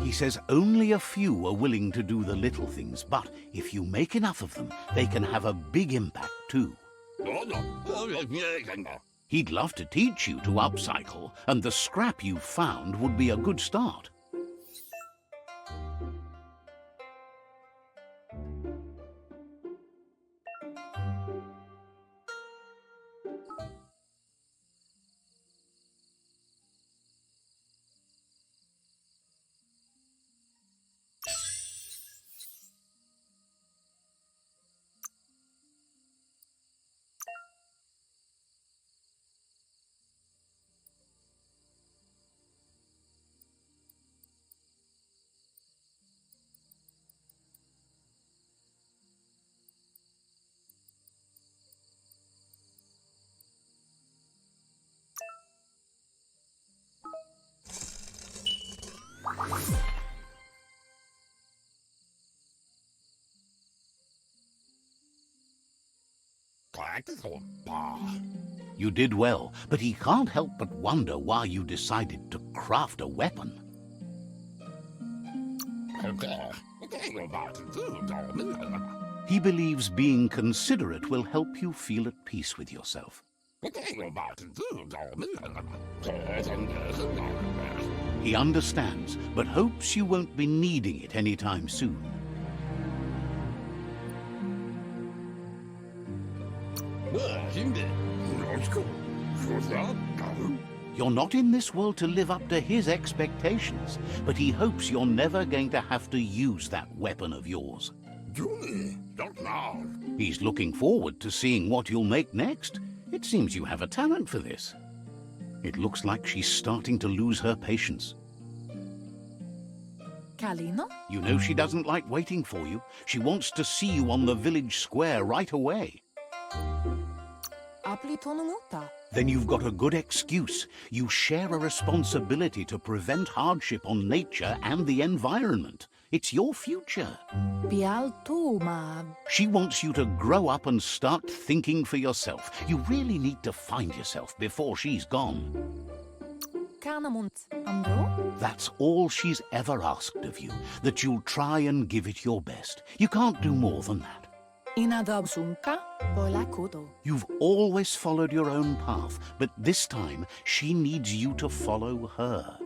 He says only a few are willing to do the little things, but if you make enough of them, they can have a big impact too. He'd love to teach you to upcycle, and the scrap you found would be a good start. You did well, but he can't help but wonder why you decided to craft a weapon. He believes being considerate will help you feel at peace with yourself. He understands, but hopes you won't be needing it anytime soon. You're not in this world to live up to his expectations, but he hopes you're never going to have to use that weapon of yours. He's looking forward to seeing what you'll make next. It seems you have a talent for this. It looks like she's starting to lose her patience. Kalino? You know she doesn't like waiting for you. She wants to see you on the village square right away. Aplitonumuta. Then you've got a good excuse. You share a responsibility to prevent hardship on nature and the environment. It's your future. Bialtuma. She wants you to grow up and start thinking for yourself. You really need to find yourself before she's gone. Kanamunt. Andro? That's all she's ever asked of you, that you'll try and give it your best. You can't do more than that. Inadabsunka. Polakudo. You've always followed your own path, but this time she needs you to follow her.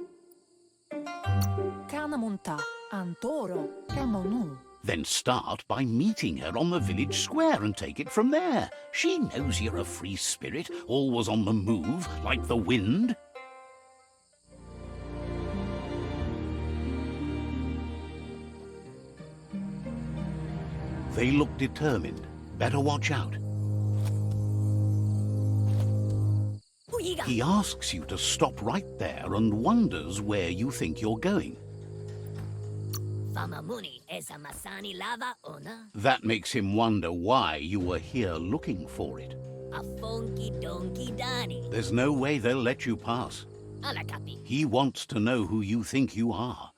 Kanamunta. Antoro. Kamonu. Then start by meeting her on the village square and take it from there. She knows you're a free spirit, always on the move, like the wind. They look determined. Better watch out. He asks you to stop right there and wonders where you think you're going. That makes him wonder why you were here looking for it. There's no way they'll let you pass. He wants to know who you think you are.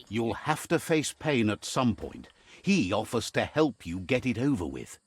You'll have to face pain at some point. He offers to help you get it over with.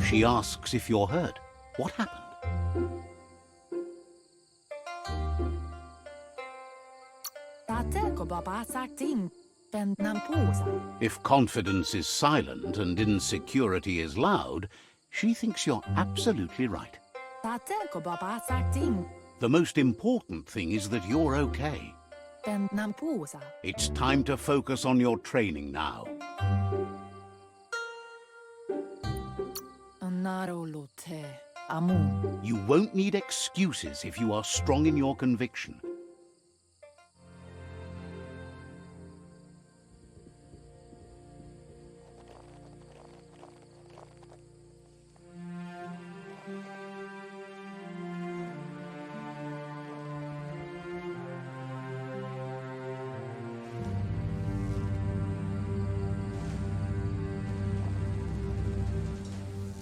She asks if you're hurt. What happened? If confidence is silent and insecurity is loud, she thinks you're absolutely right. The most important thing is that you're okay. It's time to focus on your training now. You won't need excuses if you are strong in your conviction.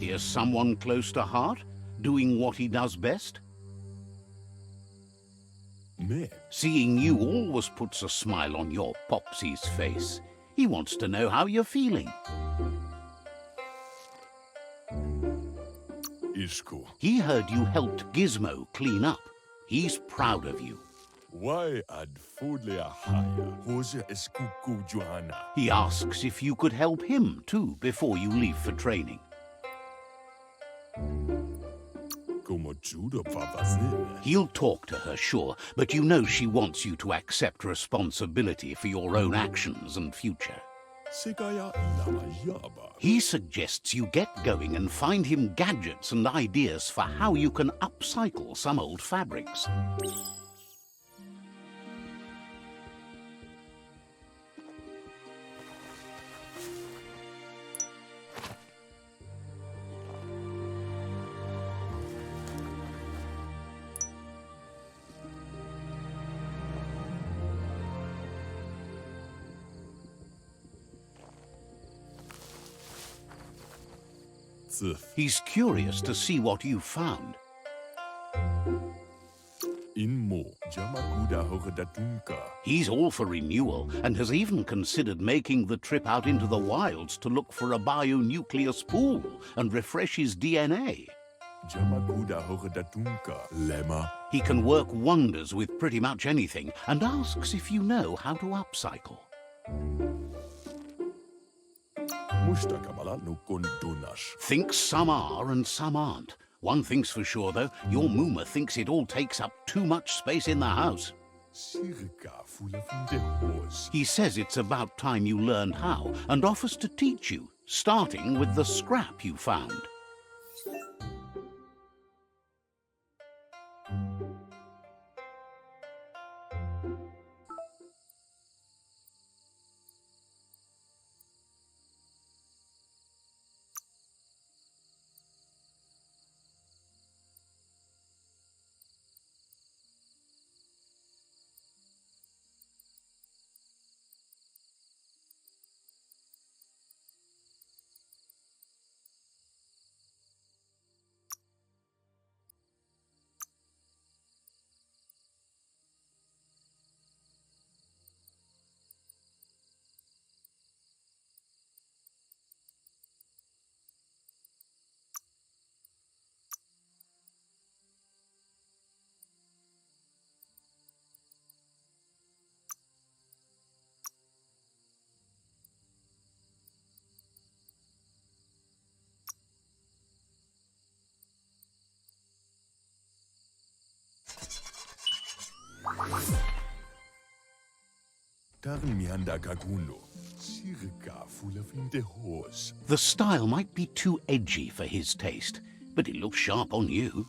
Here's someone close to heart, doing what he does best. Me. Seeing you always puts a smile on your Popsy's face. He wants to know how you're feeling. Ishku. He heard you helped Gizmo clean up. He's proud of you. Why ad foodle a haya? Hose eskuku Johanna. He asks if you could help him too before you leave for training. Como judo papazine. He'll talk to her, sure, but you know she wants you to accept responsibility for your own actions and future. Segaya lama yaba. He suggests you get going and find him gadgets and ideas for how you can upcycle some old fabrics. He's curious to see what you found. Inmo jamakuda hogedatunka. He's all for renewal and has even considered making the trip out into the wilds to look for a bionucleus pool and refresh his DNA. Jamakuda hogedatunka. Lema. He can work wonders with pretty much anything and asks if you know how to upcycle. Mustakabala no kondonash. Thinks some are and some aren't. One thing's for sure, though, your Mooma thinks it all takes up too much space in the house. Circa full of the horse. He says it's about time you learned how and offers to teach you, starting with the scrap you found. The style might be too edgy for his taste, but it looks sharp on you.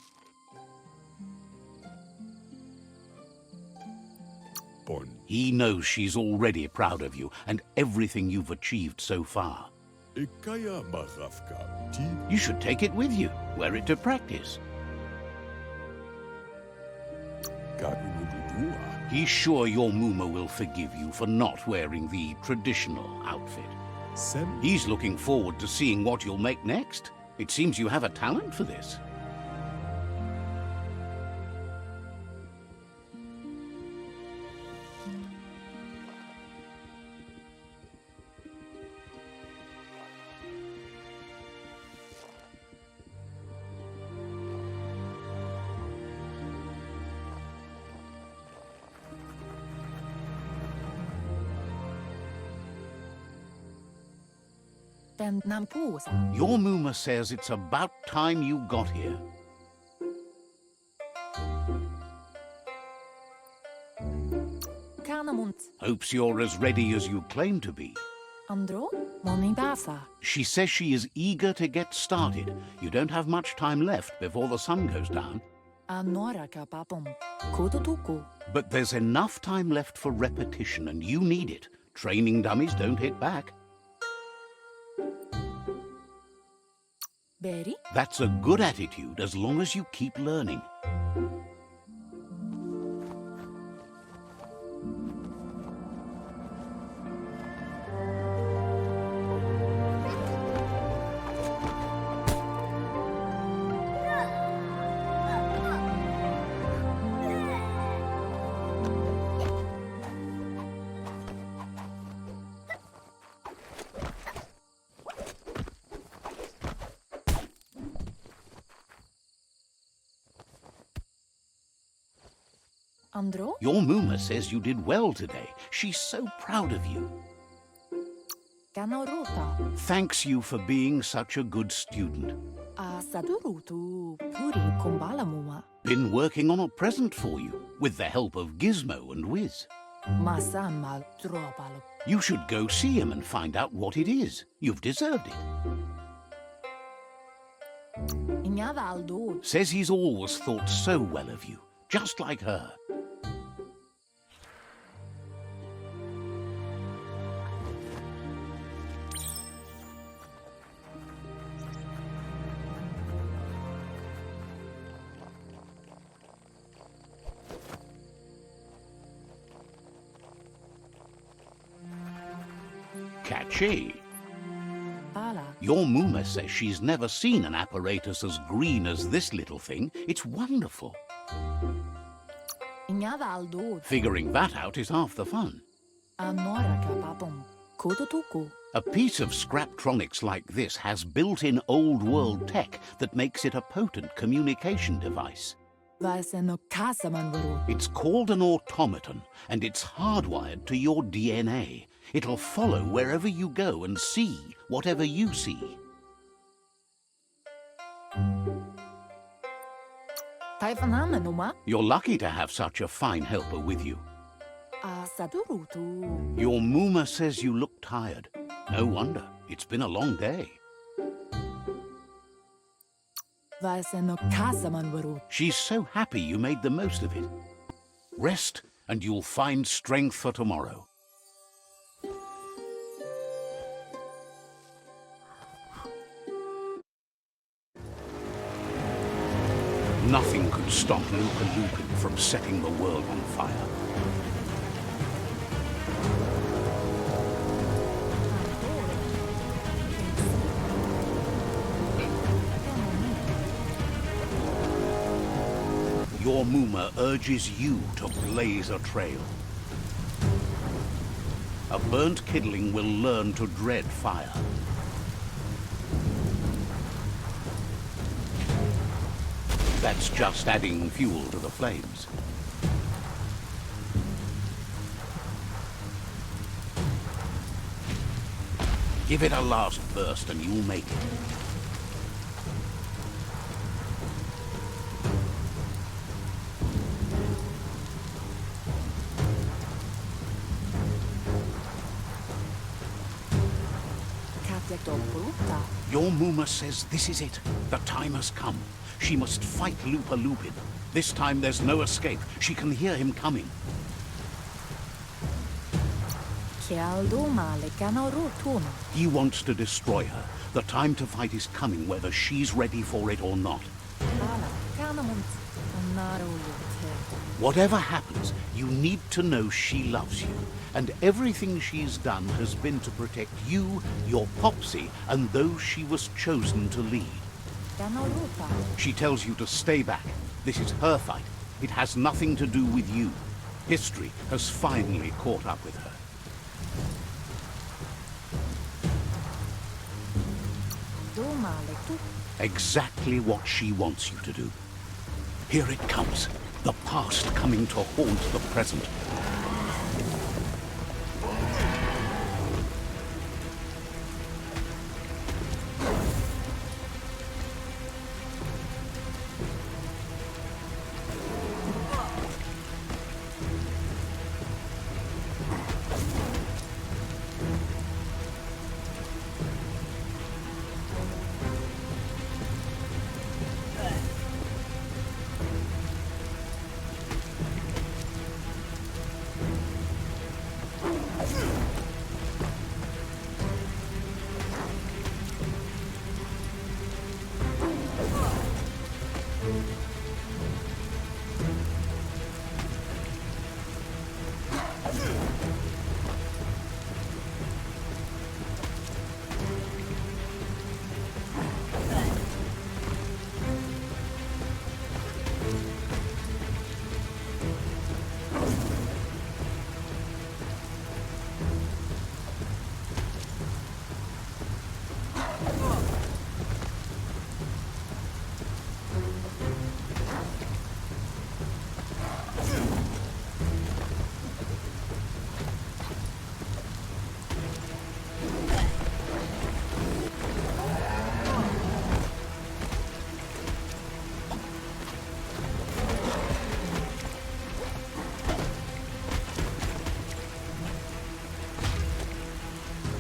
He knows she's already proud of you and everything you've achieved so far. You should take it with you, wear it to practice. He's sure your Mooma will forgive you for not wearing the traditional outfit. He's looking forward to seeing what you'll make next. It seems you have a talent for this. Your Mooma says it's about time you got here. Hopes you're as ready as you claim to be. She says she is eager to get started. You don't have much time left before the sun goes down. But there's enough time left for repetition, and you need it. Training dummies don't hit back. That's a good attitude as long as you keep learning. Andro? Your Muma says you did well today. She's so proud of you. Kanorota. Thanks you for being such a good student. Sadurutu puri kumbalamuma. Been working on a present for you, with the help of Gizmo and Wiz. Masama tropalo. You should go see him and find out what it is. You've deserved it. Inyada aldo. Says he's always thought so well of you, just like her. Catchy. Pala. Your Muma says she's never seen an apparatus as green as this little thing. It's wonderful. Inyada aldo. Figuring that out is half the fun. Anora kapapom. Kototuku. A piece of Scraptronics like this has built-in old-world tech that makes it a potent communication device. Vaiseno kasaman varu. It's called an automaton, and it's hardwired to your DNA. It'll follow wherever you go and see whatever you see. Taifanamenuma. You're lucky to have such a fine helper with you. Sadurutu. Your Muma says you look tired. No wonder. It's been a long day. Vaiseno kasaman varu. She's so happy you made the most of it. Rest, and you'll find strength for tomorrow. Nothing could stop Lupa Lupin from setting the world on fire. Your Muma urges you to blaze a trail. A burnt kidling will learn to dread fire. That's just adding fuel to the flames. Give it a last burst and you'll make it. Your Muma says this is it. The time has come. She must fight Lupa Lupin. This time there's no escape. She can hear him coming. He wants to destroy her. The time to fight is coming, whether she's ready for it or not. Whatever happens, you need to know she loves you. And everything she's done has been to protect you, your Popsy, and those she was chosen to lead. She tells you to stay back. This is her fight. It has nothing to do with you. History has finally caught up with her. Exactly what she wants you to do. Here it comes. The past coming to haunt the present.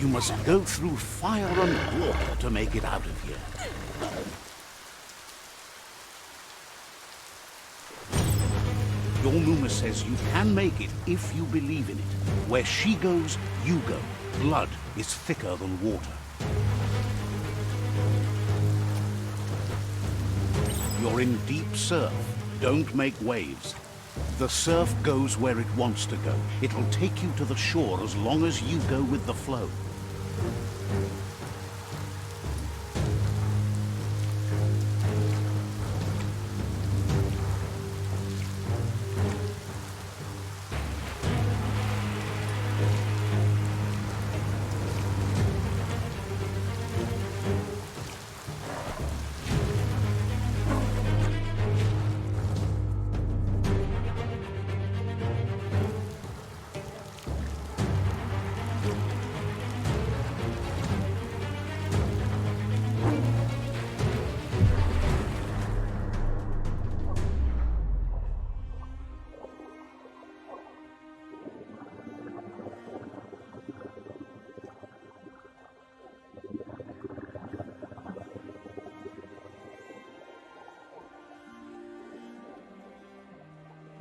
must go through fire and water to make it out of here. Your Muma says you can make it if you believe in it. Where she goes, you go. Blood is thicker than water. You're in deep surf. Don't make waves. The surf goes where it wants to go. It'll take you to the shore as long as you go with the flow.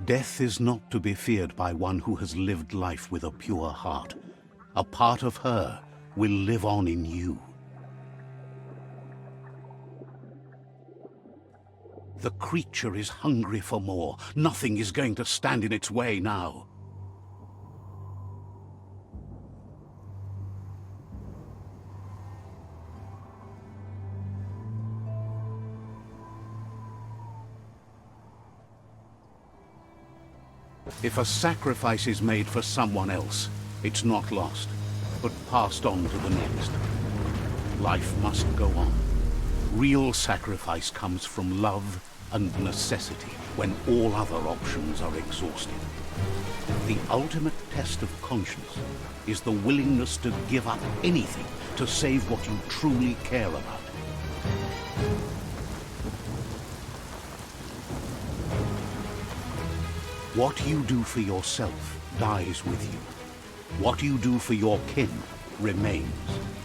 Death is not to be feared by one who has lived life with a pure heart. A part of her will live on in you. The creature is hungry for more. Nothing is going to stand in its way now. If a sacrifice is made for someone else, it's not lost, but passed on to the next. Life must go on. Real sacrifice comes from love and necessity, when all other options are exhausted. The ultimate test of conscience is the willingness to give up anything to save what you truly care about. What you do for yourself dies with you. What you do for your kin remains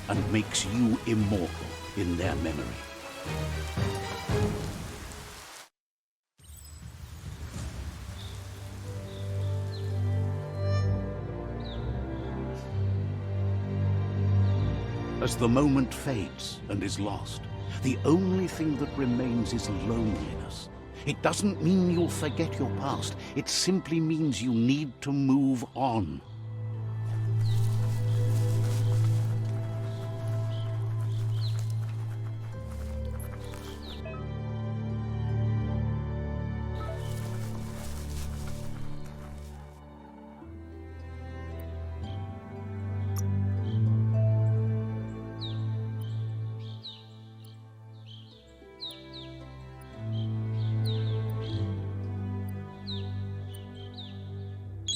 and makes you immortal in their memory. As the moment fades and is lost, the only thing that remains is loneliness. It doesn't mean you'll forget your past. It simply means you need to move on.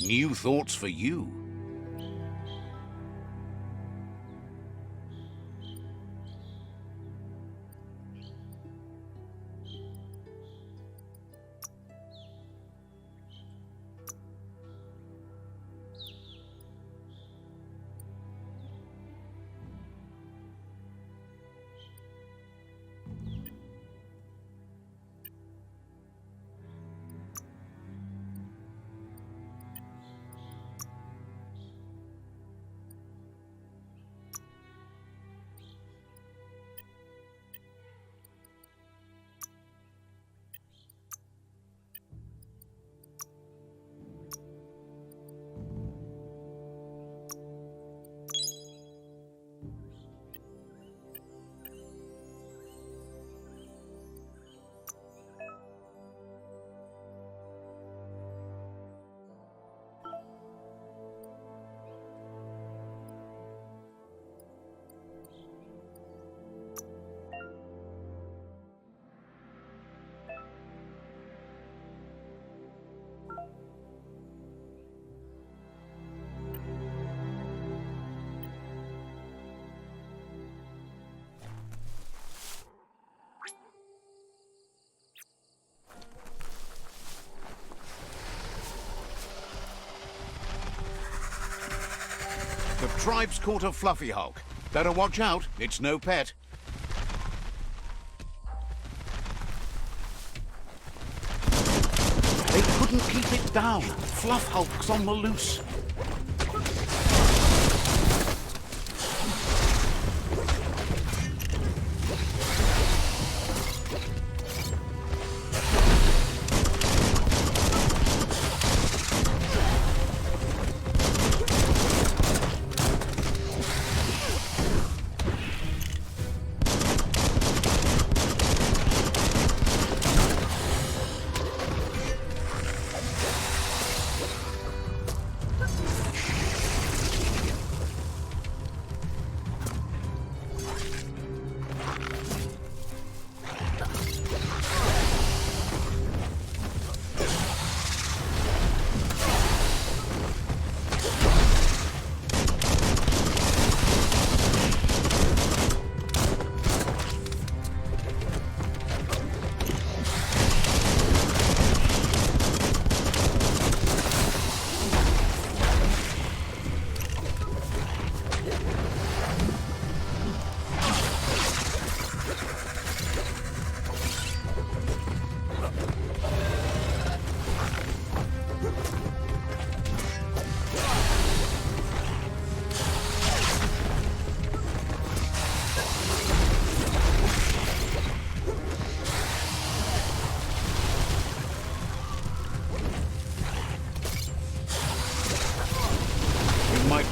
New thoughts for you. tribe's caught a fluffy hulk. Better watch out, it's no pet. They couldn't keep it down. Fluff hulk's on the loose.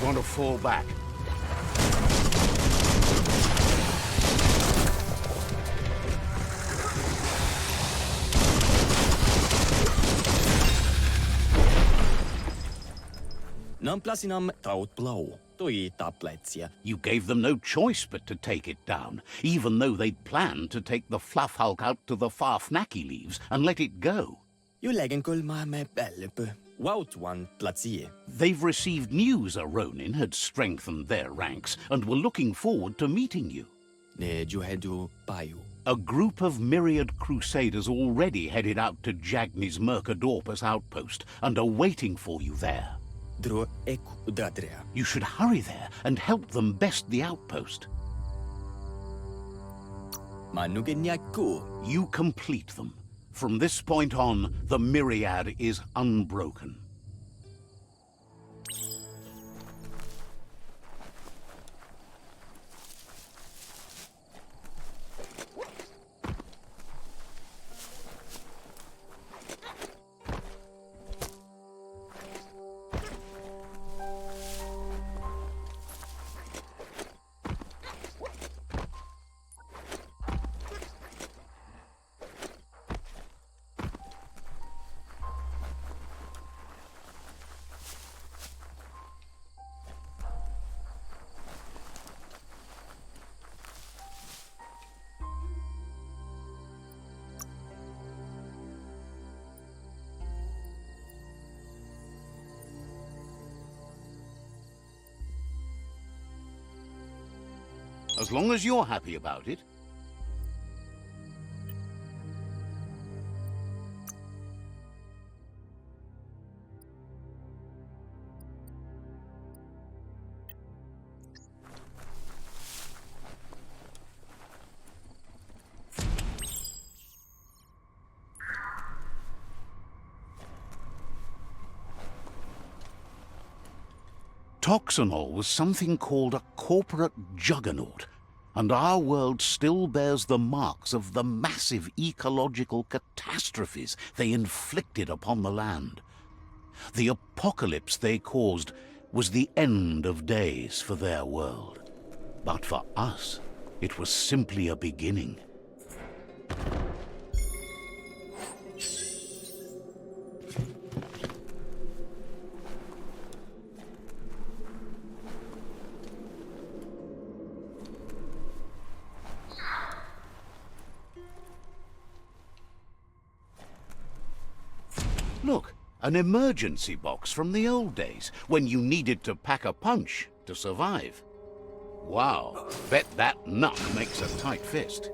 Want to fall back. Namplasinam tautplau, toi tapletsia. You gave them no choice but to take it down, even though they'd planned to take the Fluff Hulk out to the far Fnacky leaves and let it go. You läggen kulmaamme pällypy. Wautuan platsie. They've received news a Ronin had strengthened their ranks and were looking forward to meeting you. Ne juhedu paju. A group of myriad crusaders already headed out to Jagni's Mercadorpus outpost and are waiting for you there. Dro eku dadrea. You should hurry there and help them best the outpost. Mannugenyaku. You complete them. From this point on, the myriad is unbroken. As long as you're happy about it. Toxanol was something called a corporate juggernaut, and our world still bears the marks of the massive ecological catastrophes they inflicted upon the land. The apocalypse they caused was the end of days for their world. But for us, it was simply a beginning. Look, an emergency box from the old days, when you needed to pack a punch to survive. Wow, bet that nut makes a tight fist.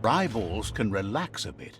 Eyeballs can relax a bit.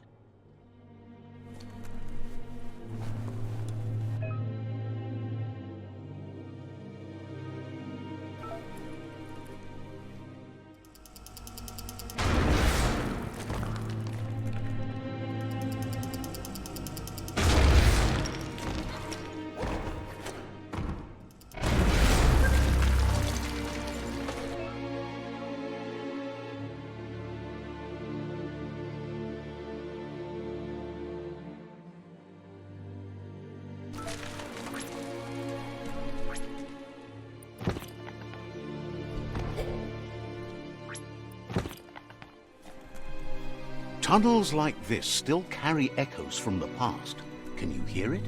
Tunnels like this still carry echoes from the past. Can you hear it?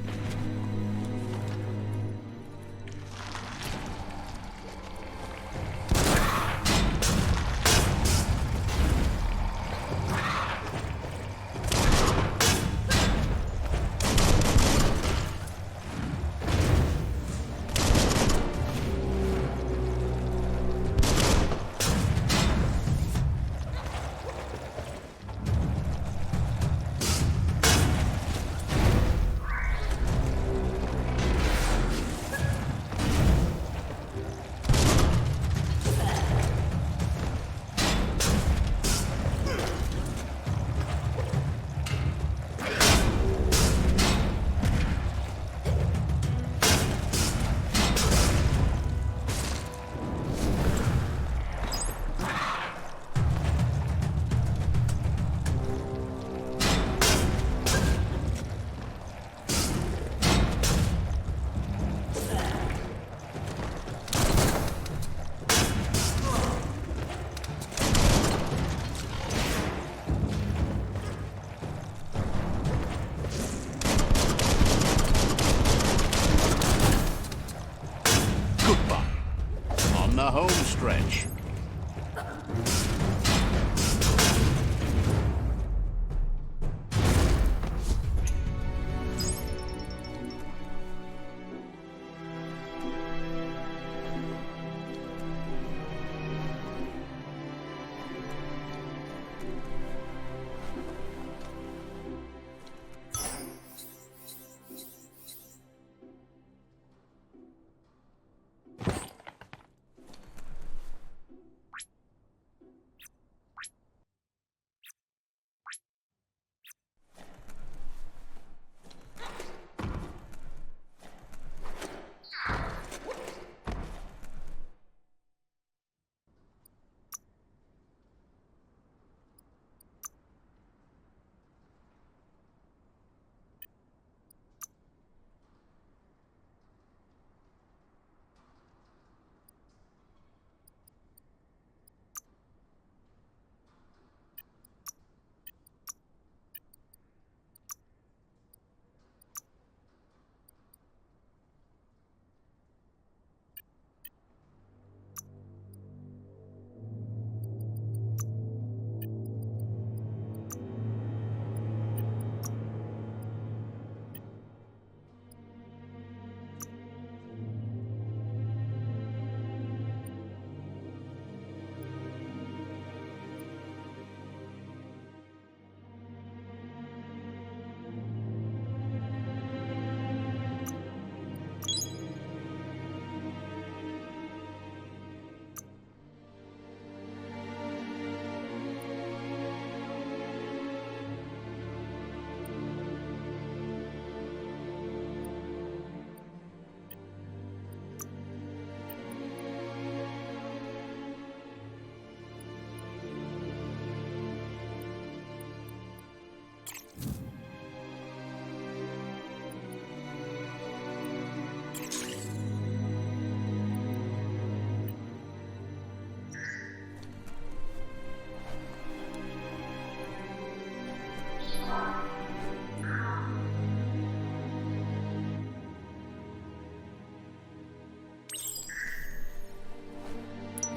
The home stretch.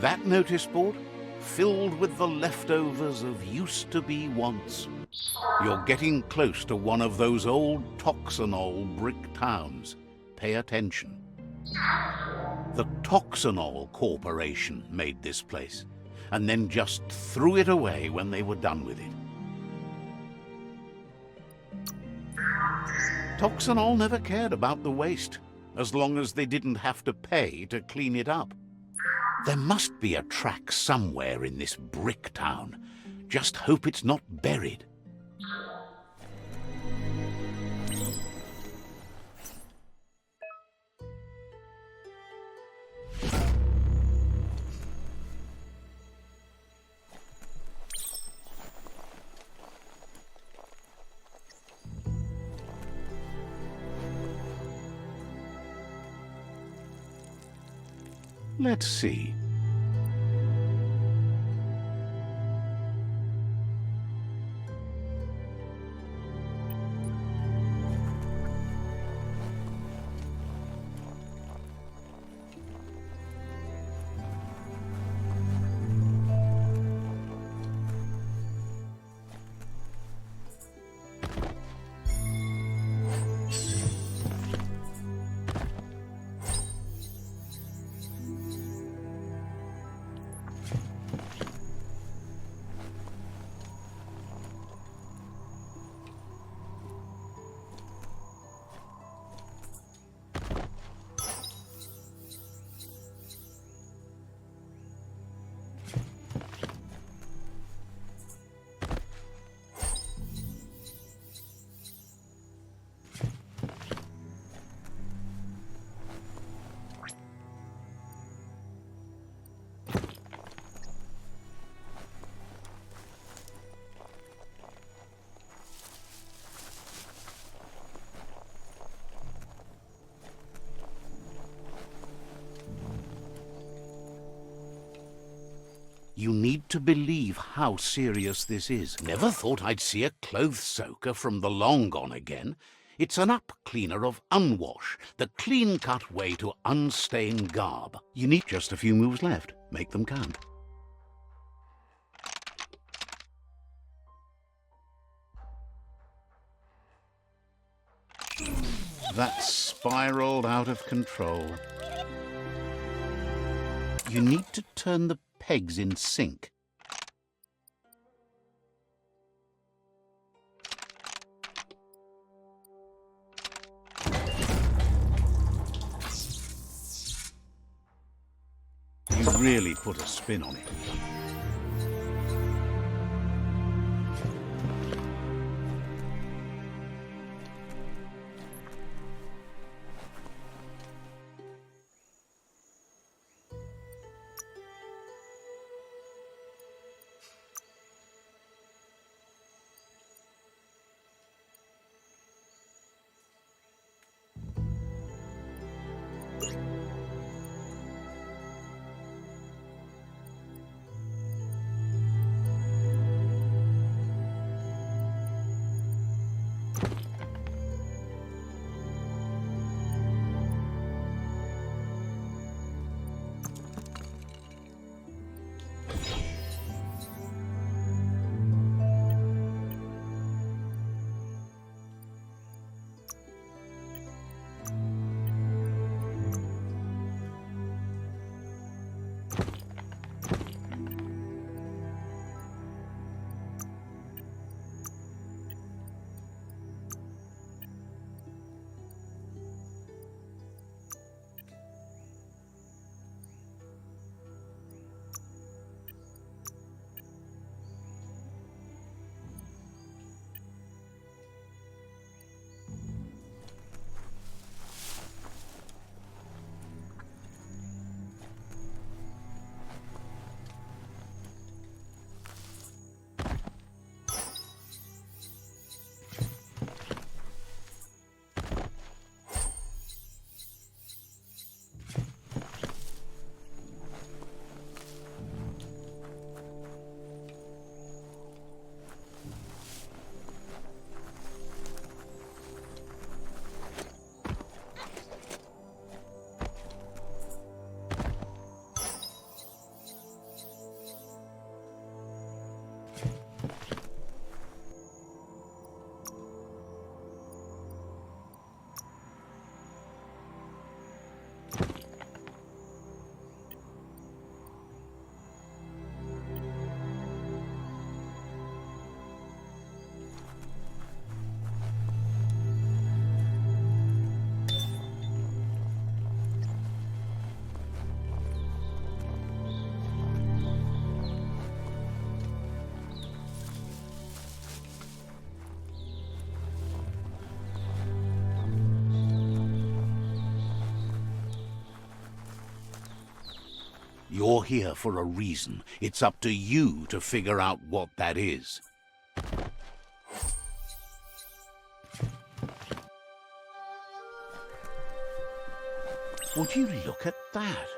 That notice board? Filled with the leftovers of used-to-be once. You're getting close to one of those old Toxanol brick towns. Pay attention. The Toxanol Corporation made this place. and then just threw it away when they were done with it. Toxanol never cared about the waste, as long as they didn't have to pay to clean it up. There must be a track somewhere in this brick town. Just hope it's not buried. Let's see. You need to believe how serious this is. Never thought I'd see a clothes soaker from the long gone again. It's an up cleaner of unwash, the clean-cut way to unstain garb. You need just a few moves left. Make them count. That's spiraled out of control. You need to turn the pegs in sync. You really put a spin on it. You're here for a reason. It's up to you to figure out what that is. Would you look at that?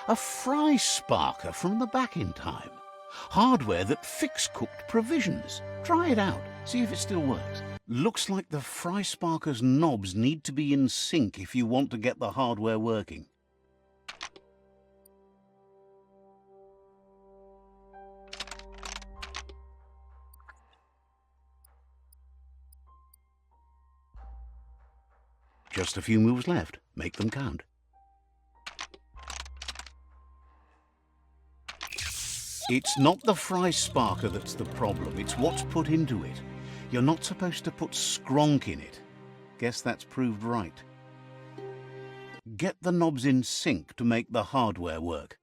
A fry sparker from the back in time. Hardware that fix-cooked provisions. Try it out. See if it still works. Looks like the fry sparker's knobs need to be in sync if you want to get the hardware working. Just a few moves left. Make them count. It's not the fry sparker that's the problem, it's what's put into it. You're not supposed to put skronk in it. Guess that's proved right. Get the knobs in sync to make the hardware work.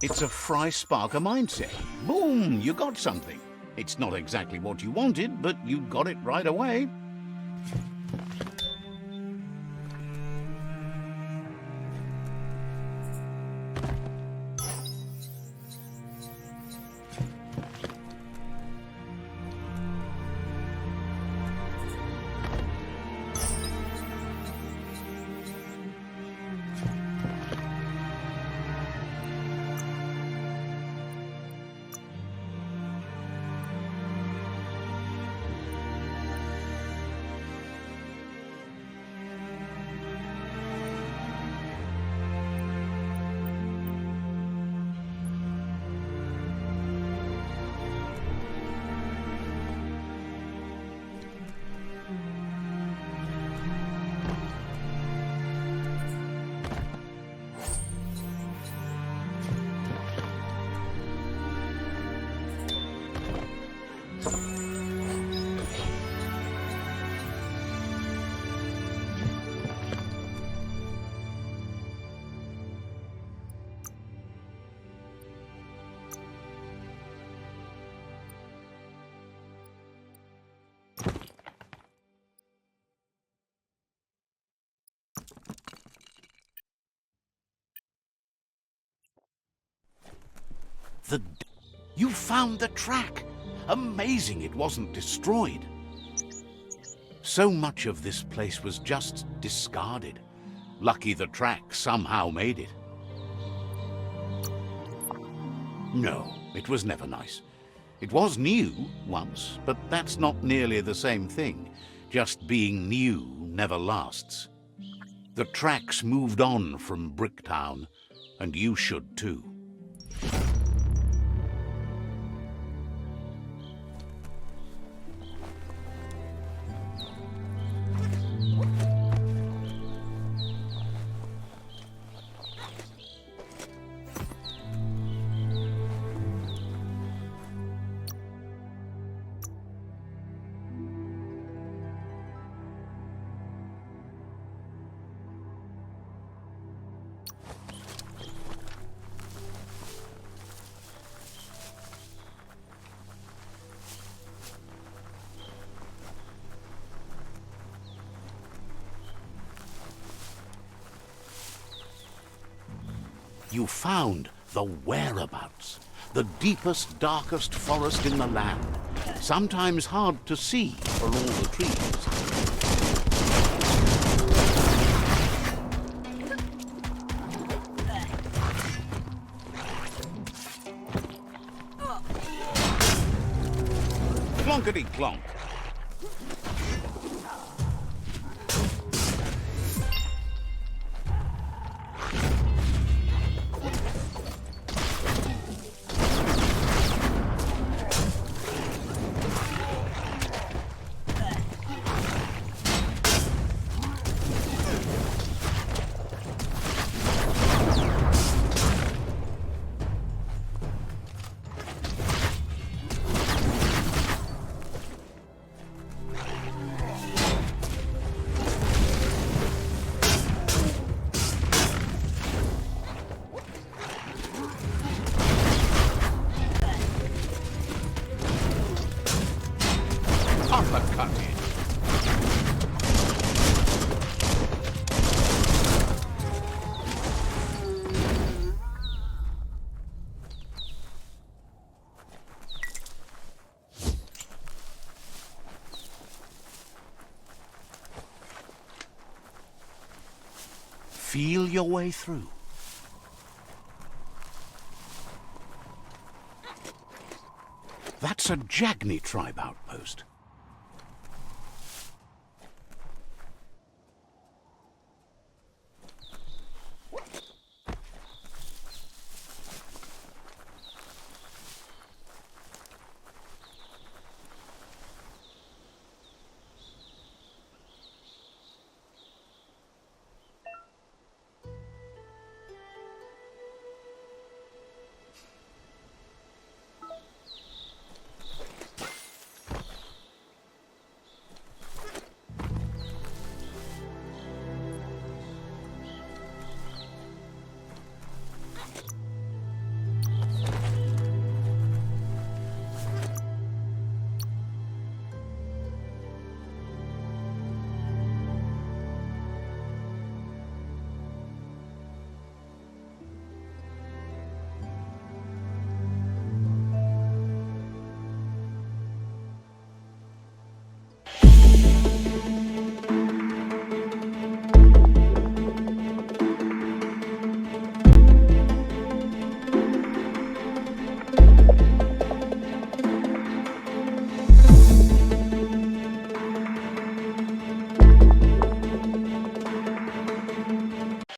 It's a fry sparker mindset. Boom, you got something. It's not exactly what you wanted, but you got it right away. You found the track! Amazing it wasn't destroyed. So much of this place was just discarded. Lucky the track somehow made it. No, it was never nice. It was new once, but that's not nearly the same thing. Just being new never lasts. The tracks moved on from Bricktown, and you should too. You found the whereabouts, the deepest, darkest forest in the land, sometimes hard to see for all the trees. Clonkety-clonk. Feel your way through. That's a Jagni tribe outpost.